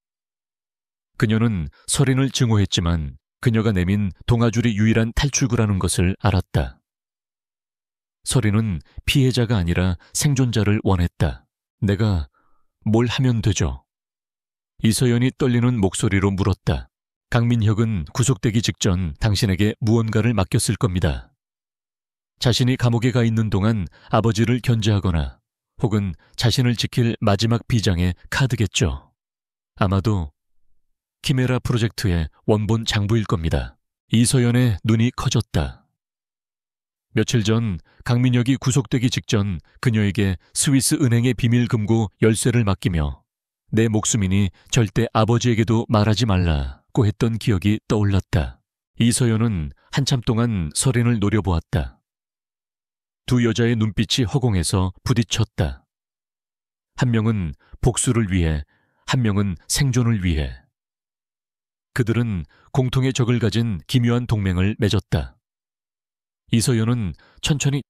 그녀는 서린을 증오했지만 그녀가 내민 동아줄이 유일한 탈출구라는 것을 알았다. 서린은 피해자가 아니라 생존자를 원했다. 내가 뭘 하면 되죠? 이서연이 떨리는 목소리로 물었다. 강민혁은 구속되기 직전 당신에게 무언가를 맡겼을 겁니다. 자신이 감옥에 가 있는 동안 아버지를 견제하거나 혹은 자신을 지킬 마지막 비장의 카드겠죠. 아마도 키메라 프로젝트의 원본 장부일 겁니다. 이서연의 눈이 커졌다. 며칠 전 강민혁이 구속되기 직전 그녀에게 스위스 은행의 비밀 금고 열쇠를 맡기며 내 목숨이니 절대 아버지에게도 말하지 말라고 했던 기억이 떠올랐다. 이서연은 한참 동안 서린을 노려보았다. 두 여자의 눈빛이 허공에서 부딪혔다. 한 명은 복수를 위해, 한 명은 생존을 위해. 그들은 공통의 적을 가진 기묘한 동맹을 맺었다. 이서연은 천천히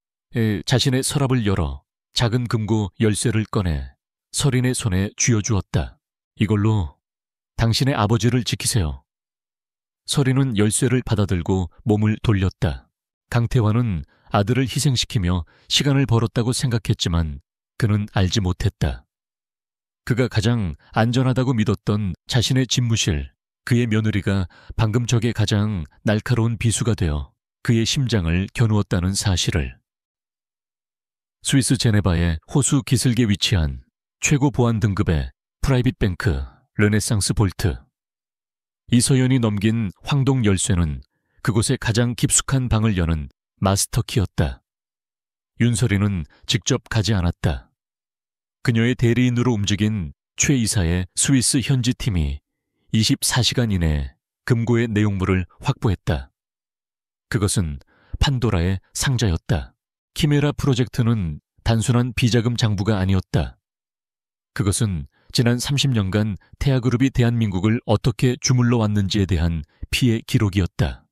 자신의 서랍을 열어 작은 금고 열쇠를 꺼내 서린의 손에 쥐어주었다. 이걸로 당신의 아버지를 지키세요. 서린은 열쇠를 받아들고 몸을 돌렸다. 강태환은 아들을 희생시키며 시간을 벌었다고 생각했지만 그는 알지 못했다. 그가 가장 안전하다고 믿었던 자신의 집무실, 그의 며느리가 방금 적의 가장 날카로운 비수가 되어 그의 심장을 겨누었다는 사실을. 스위스 제네바의 호수 기슭에 위치한 최고 보안 등급의 프라이빗 뱅크 르네상스 볼트. 이서연이 넘긴 황동 열쇠는 그곳의 가장 깊숙한 방을 여는 마스터키였다. 윤서리는 직접 가지 않았다. 그녀의 대리인으로 움직인 최 이사의 스위스 현지팀이 24시간 이내에 금고의 내용물을 확보했다. 그것은 판도라의 상자였다. 키메라 프로젝트는 단순한 비자금 장부가 아니었다. 그것은 지난 30년간 태아그룹이 대한민국을 어떻게 주물러 왔는지에 대한 피해 기록이었다.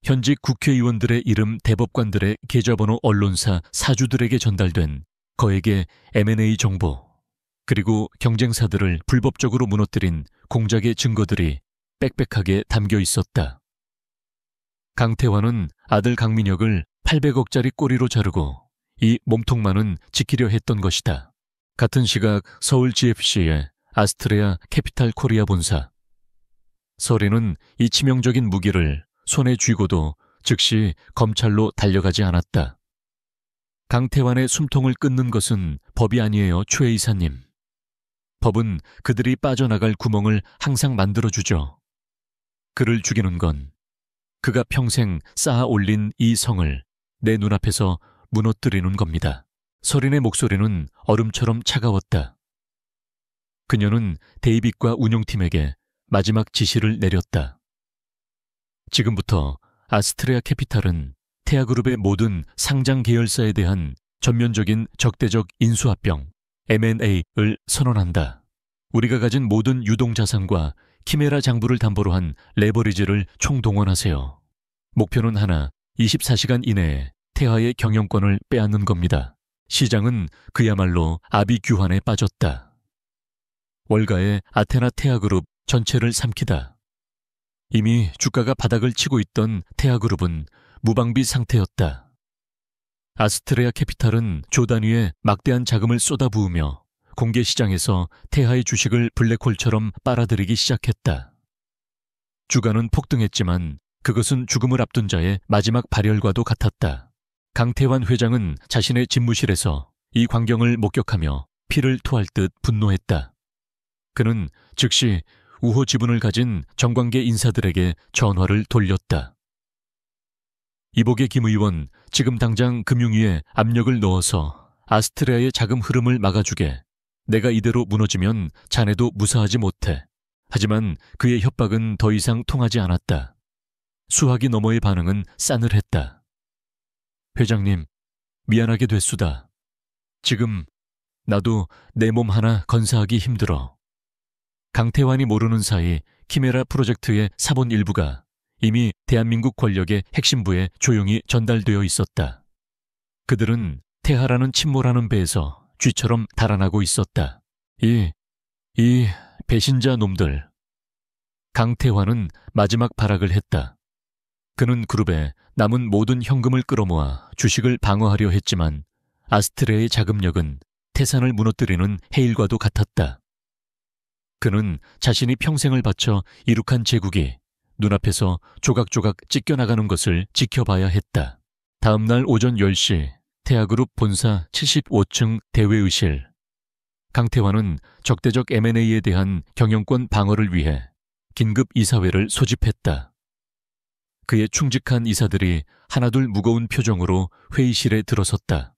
현직 국회의원들의 이름 대법관들의 계좌번호 언론사 사주들에게 전달된 거액의 M&A 정보, 그리고 경쟁사들을 불법적으로 무너뜨린 공작의 증거들이 빽빽하게 담겨 있었다. 강태환은 아들 강민혁을 800억짜리 꼬리로 자르고 이 몸통만은 지키려 했던 것이다. 같은 시각 서울 GFC의 아스트레아 캐피탈 코리아 본사. 서린은 이 치명적인 무기를 손에 쥐고도 즉시 검찰로 달려가지 않았다. 강태환의 숨통을 끊는 것은 법이 아니에요, 최 이사님. 법은 그들이 빠져나갈 구멍을 항상 만들어주죠. 그를 죽이는 건 그가 평생 쌓아 올린 이 성을 내 눈앞에서 무너뜨리는 겁니다. 서린의 목소리는 얼음처럼 차가웠다. 그녀는 데이빗과 운용팀에게 마지막 지시를 내렸다. 지금부터 아스트레아 캐피탈은 태아그룹의 모든 상장 계열사에 대한 전면적인 적대적 인수합병 M&A를 선언한다. 우리가 가진 모든 유동자산과 키메라 장부를 담보로 한 레버리지를 총동원하세요. 목표는 하나, 24시간 이내에 태아의 경영권을 빼앗는 겁니다. 시장은 그야말로 아비규환에 빠졌다. 월가의 아테나 태아그룹 전체를 삼키다. 이미 주가가 바닥을 치고 있던 태아그룹은 무방비 상태였다. 아스트레아 캐피탈은 조 단위의 막대한 자금을 쏟아부으며 공개 시장에서 태하의 주식을 블랙홀처럼 빨아들이기 시작했다. 주가는 폭등했지만 그것은 죽음을 앞둔 자의 마지막 발열과도 같았다. 강태환 회장은 자신의 집무실에서 이 광경을 목격하며 피를 토할 듯 분노했다. 그는 즉시 우호 지분을 가진 정관계 인사들에게 전화를 돌렸다. 이복의 김 의원, 지금 당장 금융위에 압력을 넣어서 아스트레아의 자금 흐름을 막아주게. 내가 이대로 무너지면 자네도 무사하지 못해. 하지만 그의 협박은 더 이상 통하지 않았다. 수화기 너머의 반응은 싸늘했다. 회장님, 미안하게 됐수다. 지금 나도 내 몸 하나 건사하기 힘들어. 강태환이 모르는 사이 키메라 프로젝트의 사본 일부가 이미 대한민국 권력의 핵심부에 조용히 전달되어 있었다. 그들은 태하라는 침몰하는 배에서 쥐처럼 달아나고 있었다. 이 배신자 놈들. 강태환은 마지막 발악을 했다. 그는 그룹에 남은 모든 현금을 끌어모아 주식을 방어하려 했지만 아스트레의 자금력은 태산을 무너뜨리는 해일과도 같았다. 그는 자신이 평생을 바쳐 이룩한 제국이 눈앞에서 조각조각 찢겨나가는 것을 지켜봐야 했다. 다음 날 오전 10시 태하그룹 본사 75층 대회의실. 강태환은 적대적 M&A에 대한 경영권 방어를 위해 긴급 이사회를 소집했다. 그의 충직한 이사들이 하나둘 무거운 표정으로 회의실에 들어섰다.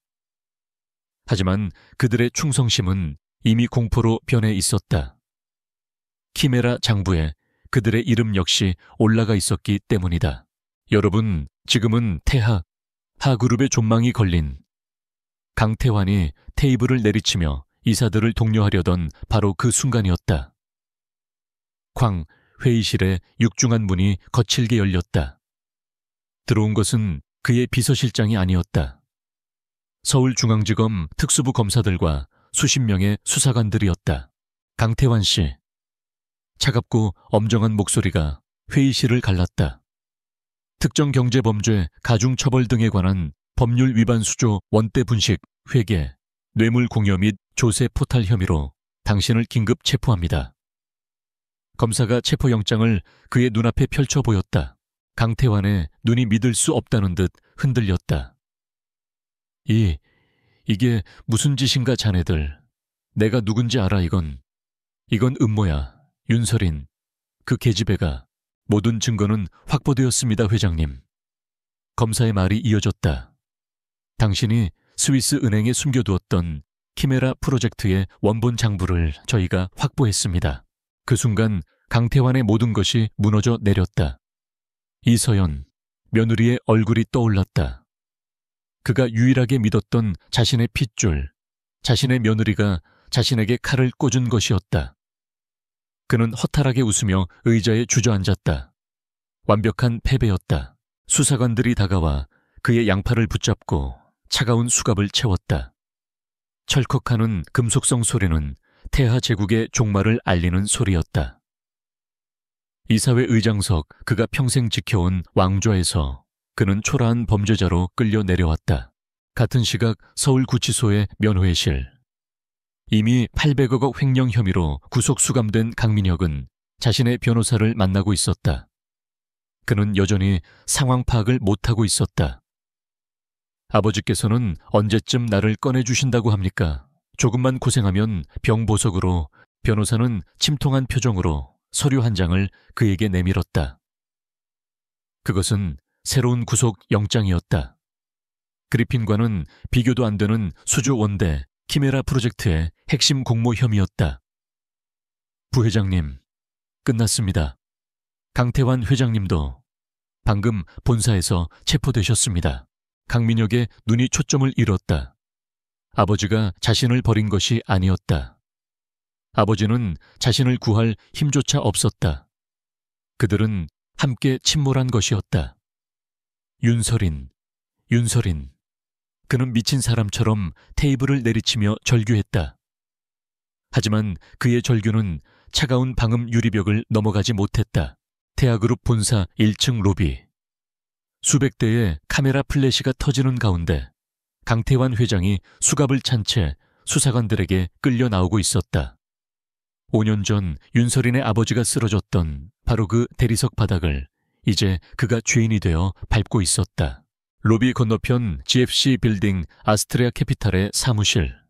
하지만 그들의 충성심은 이미 공포로 변해 있었다. 키메라 장부에 그들의 이름 역시 올라가 있었기 때문이다. 여러분, 지금은 하그룹의 존망이 걸린. 강태환이 테이블을 내리치며 이사들을 독려하려던 바로 그 순간이었다. 쾅, 회의실의 육중한 문이 거칠게 열렸다. 들어온 것은 그의 비서실장이 아니었다. 서울중앙지검 특수부 검사들과 수십 명의 수사관들이었다. 강태환 씨. 차갑고 엄정한 목소리가 회의실을 갈랐다. 특정 경제범죄, 가중처벌 등에 관한 법률 위반 수조 원대 분식, 회계, 뇌물 공여 및 조세 포탈 혐의로 당신을 긴급 체포합니다. 검사가 체포영장을 그의 눈앞에 펼쳐 보였다. 강태환의 눈이 믿을 수 없다는 듯 흔들렸다. 이게 무슨 짓인가 자네들. 내가 누군지 알아 이건 음모야. 윤설인, 그 계집애가. 모든 증거는 확보되었습니다 회장님. 검사의 말이 이어졌다. 당신이 스위스 은행에 숨겨두었던 키메라 프로젝트의 원본 장부를 저희가 확보했습니다. 그 순간 강태환의 모든 것이 무너져 내렸다. 이서연, 며느리의 얼굴이 떠올랐다. 그가 유일하게 믿었던 자신의 핏줄, 자신의 며느리가 자신에게 칼을 꽂은 것이었다. 그는 허탈하게 웃으며 의자에 주저앉았다. 완벽한 패배였다. 수사관들이 다가와 그의 양팔을 붙잡고 차가운 수갑을 채웠다. 철컥하는 금속성 소리는 태하 제국의 종말을 알리는 소리였다. 이사회 의장석, 그가 평생 지켜온 왕좌에서 그는 초라한 범죄자로 끌려 내려왔다. 같은 시각 서울구치소의 면회실. 이미 800억 원 횡령 혐의로 구속 수감된 강민혁은 자신의 변호사를 만나고 있었다. 그는 여전히 상황 파악을 못하고 있었다. 아버지께서는 언제쯤 나를 꺼내주신다고 합니까? 조금만 고생하면 병보석으로. 변호사는 침통한 표정으로 서류 한 장을 그에게 내밀었다. 그것은 새로운 구속 영장이었다. 그리핀과는 비교도 안 되는 수조 원대 키메라 프로젝트의 핵심 공모 혐의였다. 부회장님, 끝났습니다. 강태환 회장님도 방금 본사에서 체포되셨습니다. 강민혁의 눈이 초점을 잃었다. 아버지가 자신을 버린 것이 아니었다. 아버지는 자신을 구할 힘조차 없었다. 그들은 함께 침몰한 것이었다. 윤설인. 그는 미친 사람처럼 테이블을 내리치며 절규했다. 하지만 그의 절규는 차가운 방음 유리벽을 넘어가지 못했다. 태하그룹 본사 1층 로비. 수백 대의 카메라 플래시가 터지는 가운데 강태환 회장이 수갑을 찬 채 수사관들에게 끌려 나오고 있었다. 5년 전 윤설인의 아버지가 쓰러졌던 바로 그 대리석 바닥을 이제 그가 죄인이 되어 밟고 있었다. 로비 건너편 GFC 빌딩 아스트레아 캐피탈의 사무실.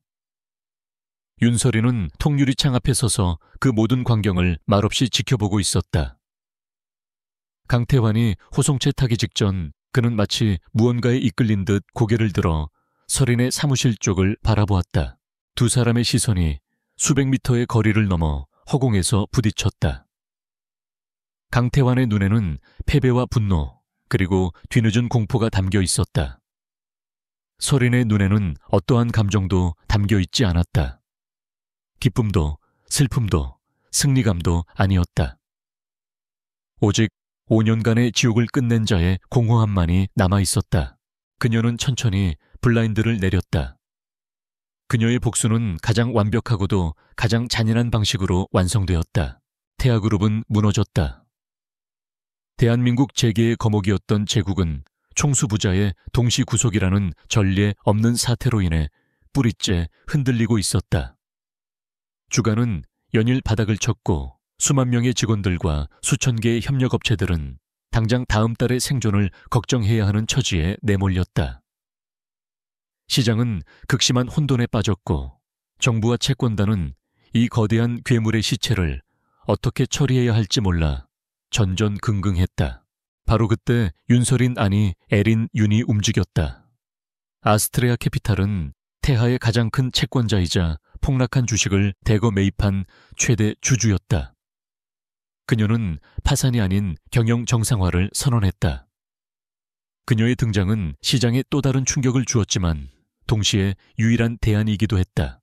윤설이는 통유리창 앞에 서서 그 모든 광경을 말없이 지켜보고 있었다. 강태환이 호송체 타기 직전 그는 마치 무언가에 이끌린 듯 고개를 들어 설인의 사무실 쪽을 바라보았다. 두 사람의 시선이 수백 미터의 거리를 넘어 허공에서 부딪혔다. 강태환의 눈에는 패배와 분노, 그리고 뒤늦은 공포가 담겨 있었다. 설인의 눈에는 어떠한 감정도 담겨 있지 않았다. 기쁨도 슬픔도 승리감도 아니었다. 오직 5년간의 지옥을 끝낸 자의 공허함만이 남아 있었다. 그녀는 천천히 블라인드를 내렸다. 그녀의 복수는 가장 완벽하고도 가장 잔인한 방식으로 완성되었다. 태아그룹은 무너졌다. 대한민국 재계의 거목이었던 제국은 총수부자의 동시구속이라는 전례 없는 사태로 인해 뿌리째 흔들리고 있었다. 주가는 연일 바닥을 쳤고 수만 명의 직원들과 수천 개의 협력업체들은 당장 다음 달의 생존을 걱정해야 하는 처지에 내몰렸다. 시장은 극심한 혼돈에 빠졌고 정부와 채권단은 이 거대한 괴물의 시체를 어떻게 처리해야 할지 몰라 전전긍긍했다. 바로 그때 윤설인 아니 에린 윤이 움직였다. 아스트레아 캐피탈은 태하의 가장 큰 채권자이자 폭락한 주식을 대거 매입한 최대 주주였다. 그녀는 파산이 아닌 경영 정상화를 선언했다. 그녀의 등장은 시장에 또 다른 충격을 주었지만 동시에 유일한 대안이기도 했다.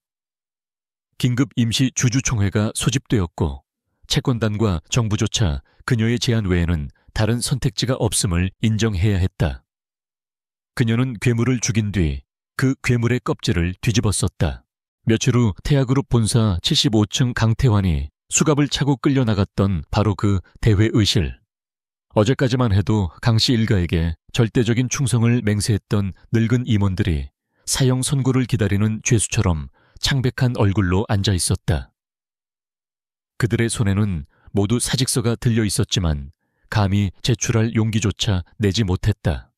긴급 임시 주주총회가 소집되었고 채권단과 정부조차 그녀의 제안 외에는 다른 선택지가 없음을 인정해야 했다. 그녀는 괴물을 죽인 뒤 그 괴물의 껍질을 뒤집었었다. 며칠 후 태아그룹 본사 75층 강태환이 수갑을 차고 끌려나갔던 바로 그 대회의실. 어제까지만 해도 강씨 일가에게 절대적인 충성을 맹세했던 늙은 임원들이 사형 선고를 기다리는 죄수처럼 창백한 얼굴로 앉아 있었다. 그들의 손에는 모두 사직서가 들려 있었지만 감히 제출할 용기조차 내지 못했다.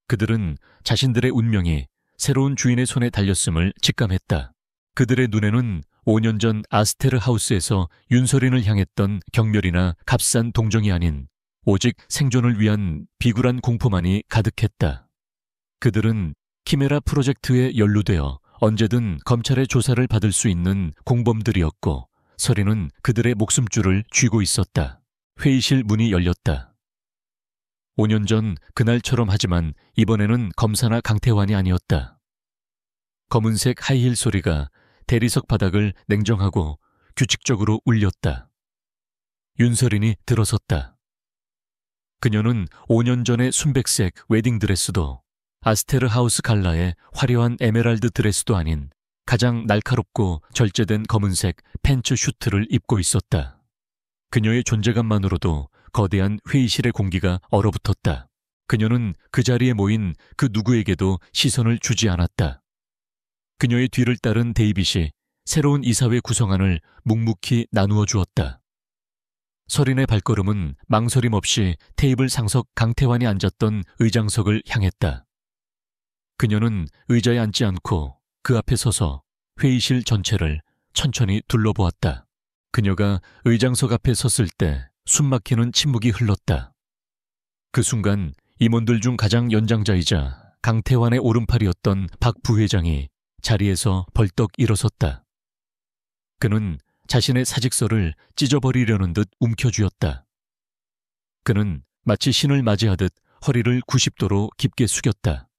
그들은 자신들의 운명이 새로운 주인의 손에 달렸음을 직감했다. 그들의 눈에는 5년 전 아스테르 하우스에서 윤설인을 향했던 경멸이나 값싼 동정이 아닌 오직 생존을 위한 비굴한 공포만이 가득했다. 그들은 키메라 프로젝트에 연루되어 언제든 검찰의 조사를 받을 수 있는 공범들이었고 설인은 그들의 목숨줄을 쥐고 있었다. 회의실 문이 열렸다. 5년 전 그날처럼 하지만 이번에는 검사나 강태환이 아니었다. 검은색 하이힐 소리가 대리석 바닥을 냉정하고 규칙적으로 울렸다. 윤설인이 들어섰다. 그녀는 5년 전의 순백색 웨딩드레스도 아스테르 하우스 갈라의 화려한 에메랄드 드레스도 아닌 가장 날카롭고 절제된 검은색 팬츠 슈트를 입고 있었다. 그녀의 존재감만으로도 거대한 회의실의 공기가 얼어붙었다. 그녀는 그 자리에 모인 그 누구에게도 시선을 주지 않았다. 그녀의 뒤를 따른 데이빗이 새로운 이사회 구성안을 묵묵히 나누어 주었다. 설인의 발걸음은 망설임 없이 테이블 상석 강태환이 앉았던 의장석을 향했다. 그녀는 의자에 앉지 않고 그 앞에 서서 회의실 전체를 천천히 둘러보았다. 그녀가 의장석 앞에 섰을 때 숨막히는 침묵이 흘렀다. 그 순간 임원들 중 가장 연장자이자 강태환의 오른팔이었던 박 부회장이 자리에서 벌떡 일어섰다. 그는 자신의 사직서를 찢어버리려는 듯 움켜쥐었다. 그는 마치 신을 맞이하듯 허리를 90도로 깊게 숙였다.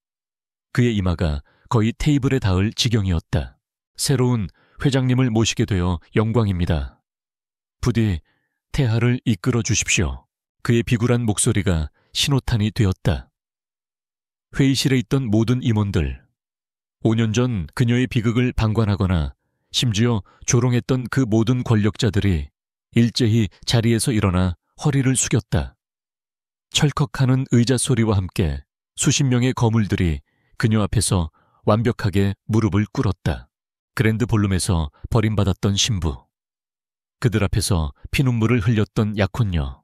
그의 이마가 거의 테이블에 닿을 지경이었다. 새로운 회장님을 모시게 되어 영광입니다. 부디 태하를 이끌어 주십시오. 그의 비굴한 목소리가 신호탄이 되었다. 회의실에 있던 모든 임원들, 5년 전 그녀의 비극을 방관하거나 심지어 조롱했던 그 모든 권력자들이 일제히 자리에서 일어나 허리를 숙였다. 철컥하는 의자 소리와 함께 수십 명의 거물들이 그녀 앞에서 완벽하게 무릎을 꿇었다. 그랜드 볼룸에서 버림받았던 신부. 그들 앞에서 피눈물을 흘렸던 약혼녀.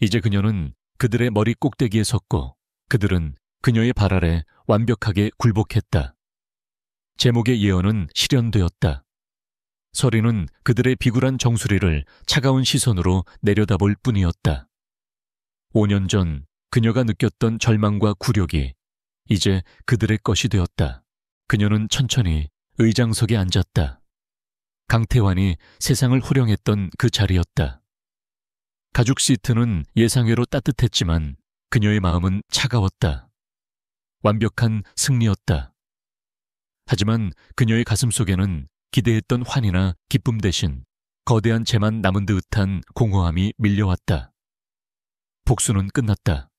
이제 그녀는 그들의 머리 꼭대기에 섰고 그들은 그녀의 발 아래 완벽하게 굴복했다. 제목의 예언은 실현되었다. 서린은 그들의 비굴한 정수리를 차가운 시선으로 내려다볼 뿐이었다. 5년 전 그녀가 느꼈던 절망과 굴욕이 이제 그들의 것이 되었다. 그녀는 천천히 의장석에 앉았다. 강태환이 세상을 호령했던 그 자리였다. 가죽 시트는 예상외로 따뜻했지만 그녀의 마음은 차가웠다. 완벽한 승리였다. 하지만 그녀의 가슴 속에는 기대했던 환희나 기쁨 대신 거대한 재만 남은 듯한 공허함이 밀려왔다. 복수는 끝났다.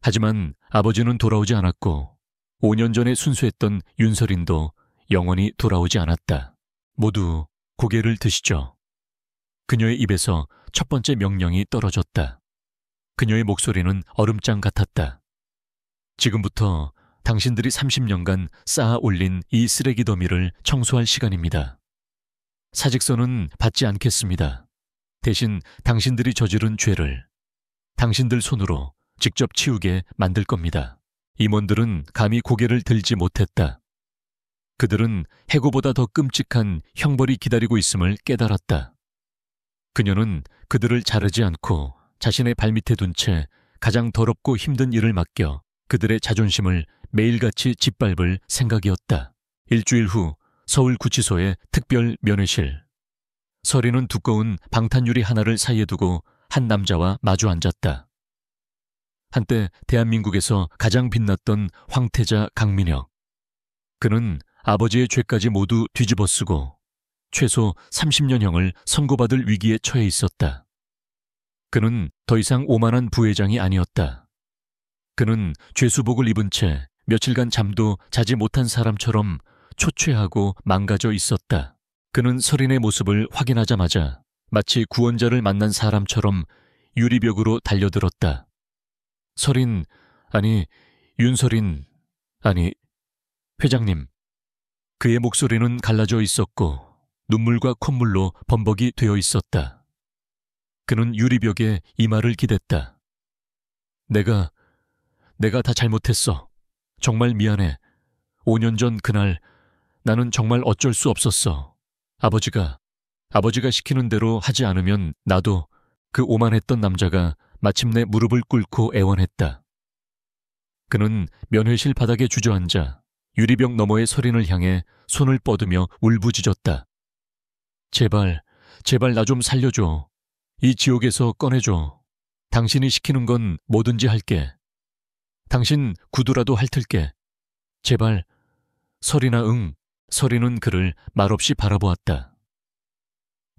하지만 아버지는 돌아오지 않았고 5년 전에 순수했던 윤서린도 영원히 돌아오지 않았다. 모두 고개를 드시죠. 그녀의 입에서 첫 번째 명령이 떨어졌다. 그녀의 목소리는 얼음장 같았다. 지금부터 당신들이 30년간 쌓아 올린 이 쓰레기 더미를 청소할 시간입니다. 사직서는 받지 않겠습니다. 대신 당신들이 저지른 죄를 당신들 손으로 직접 치우게 만들 겁니다. 임원들은 감히 고개를 들지 못했다. 그들은 해고보다 더 끔찍한 형벌이 기다리고 있음을 깨달았다. 그녀는 그들을 자르지 않고 자신의 발밑에 둔 채 가장 더럽고 힘든 일을 맡겨 그들의 자존심을 매일같이 짓밟을 생각이었다. 일주일 후 서울구치소의 특별 면회실. 서린은 두꺼운 방탄유리 하나를 사이에 두고 한 남자와 마주 앉았다. 한때 대한민국에서 가장 빛났던 황태자 강민혁. 그는 아버지의 죄까지 모두 뒤집어쓰고 최소 30년형을 선고받을 위기에 처해 있었다. 그는 더 이상 오만한 부회장이 아니었다. 그는 죄수복을 입은 채 며칠간 잠도 자지 못한 사람처럼 초췌하고 망가져 있었다. 그는 서린의 모습을 확인하자마자 마치 구원자를 만난 사람처럼 유리벽으로 달려들었다. 서린, 아니, 윤서린, 아니, 회장님. 그의 목소리는 갈라져 있었고 눈물과 콧물로 범벅이 되어 있었다. 그는 유리벽에 이마를 기댔다. 내가 다 잘못했어. 정말 미안해. 5년 전 그날 나는 정말 어쩔 수 없었어. 아버지가 시키는 대로 하지 않으면 나도 그 오만했던 남자가 마침내 무릎을 꿇고 애원했다. 그는 면회실 바닥에 주저앉아 유리벽 너머의 서린을 향해 손을 뻗으며 울부짖었다. 제발 나 좀 살려줘. 이 지옥에서 꺼내줘. 당신이 시키는 건 뭐든지 할게. 당신 구두라도 핥을게. 제발. 서린아, 응. 서린은 그를 말없이 바라보았다.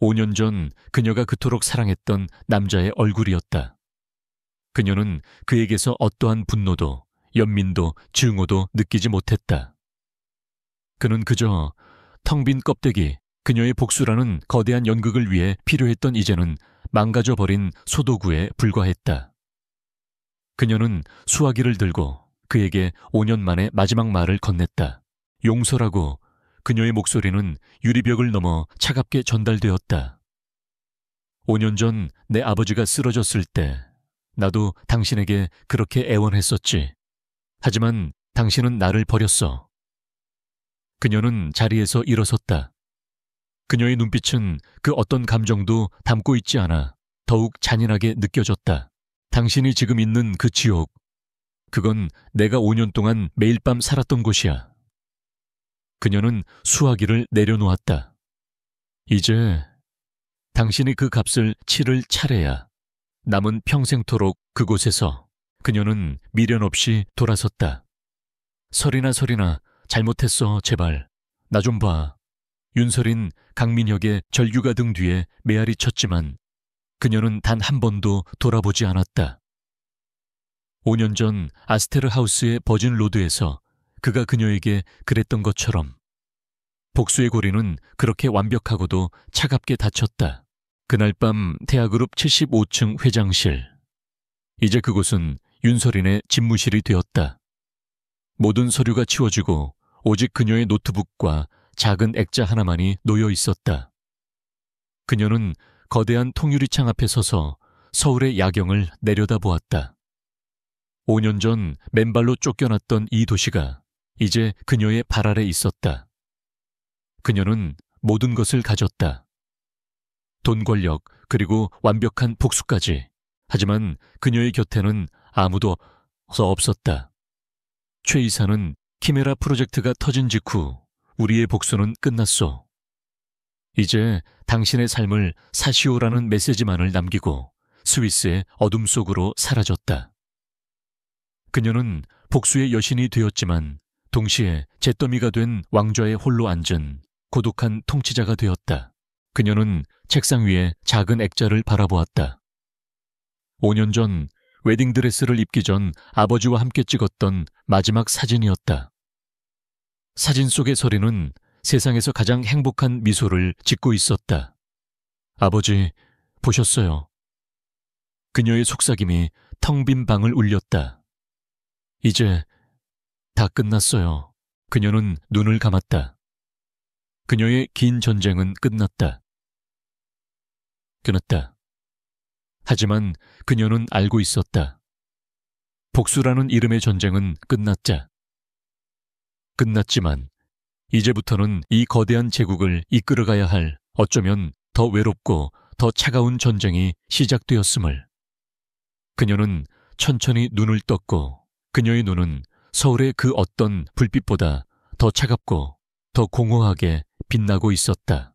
5년 전 그녀가 그토록 사랑했던 남자의 얼굴이었다. 그녀는 그에게서 어떠한 분노도, 연민도, 증오도 느끼지 못했다. 그는 그저 텅 빈 껍데기, 그녀의 복수라는 거대한 연극을 위해 필요했던 이제는 망가져버린 소도구에 불과했다. 그녀는 수화기를 들고 그에게 5년 만에 마지막 말을 건넸다. 용서라고. 그녀의 목소리는 유리벽을 넘어 차갑게 전달되었다. 5년 전 내 아버지가 쓰러졌을 때 나도 당신에게 그렇게 애원했었지. 하지만 당신은 나를 버렸어. 그녀는 자리에서 일어섰다. 그녀의 눈빛은 그 어떤 감정도 담고 있지 않아 더욱 잔인하게 느껴졌다. 당신이 지금 있는 그 지옥, 그건 내가 5년 동안 매일 밤 살았던 곳이야. 그녀는 수화기를 내려놓았다. 이제 당신이 그 값을 치를 차례야. 남은 평생토록 그곳에서. 그녀는 미련 없이 돌아섰다. 서린아, 잘못했어, 제발. 나 좀 봐. 윤서린, 강민혁의 절규가 등 뒤에 메아리 쳤지만 그녀는 단 한 번도 돌아보지 않았다. 5년 전 아스테르 하우스의 버진 로드에서 그가 그녀에게 그랬던 것처럼 복수의 고리는 그렇게 완벽하고도 차갑게 닫혔다. 그날 밤 태아그룹 75층 회장실. 이제 그곳은 윤서린의 집무실이 되었다. 모든 서류가 치워지고 오직 그녀의 노트북과 작은 액자 하나만이 놓여 있었다. 그녀는 거대한 통유리창 앞에 서서 서울의 야경을 내려다보았다. 5년 전 맨발로 쫓겨났던 이 도시가 이제 그녀의 발 아래 있었다. 그녀는 모든 것을 가졌다. 돈, 권력, 그리고 완벽한 복수까지. 하지만 그녀의 곁에는 아무도 없었다. 최 이사는 키메라 프로젝트가 터진 직후 우리의 복수는 끝났소. 이제 당신의 삶을 사시오라는 메시지만을 남기고 스위스의 어둠 속으로 사라졌다. 그녀는 복수의 여신이 되었지만 동시에 잿더미가 된 왕좌에 홀로 앉은 고독한 통치자가 되었다. 그녀는 책상 위에 작은 액자를 바라보았다. 5년 전 웨딩드레스를 입기 전 아버지와 함께 찍었던 마지막 사진이었다. 사진 속의 서리는 세상에서 가장 행복한 미소를 짓고 있었다. 아버지, 보셨어요. 그녀의 속삭임이 텅 빈 방을 울렸다. 이제 다 끝났어요. 그녀는 눈을 감았다. 그녀의 긴 전쟁은 끝났다. 끝났다. 하지만 그녀는 알고 있었다. 복수라는 이름의 전쟁은 끝났지만 이제부터는 이 거대한 제국을 이끌어가야 할 어쩌면 더 외롭고 더 차가운 전쟁이 시작되었음을. 그녀는 천천히 눈을 떴고 그녀의 눈은 서울의 그 어떤 불빛보다 더 차갑고 더 공허하게 빛나고 있었다.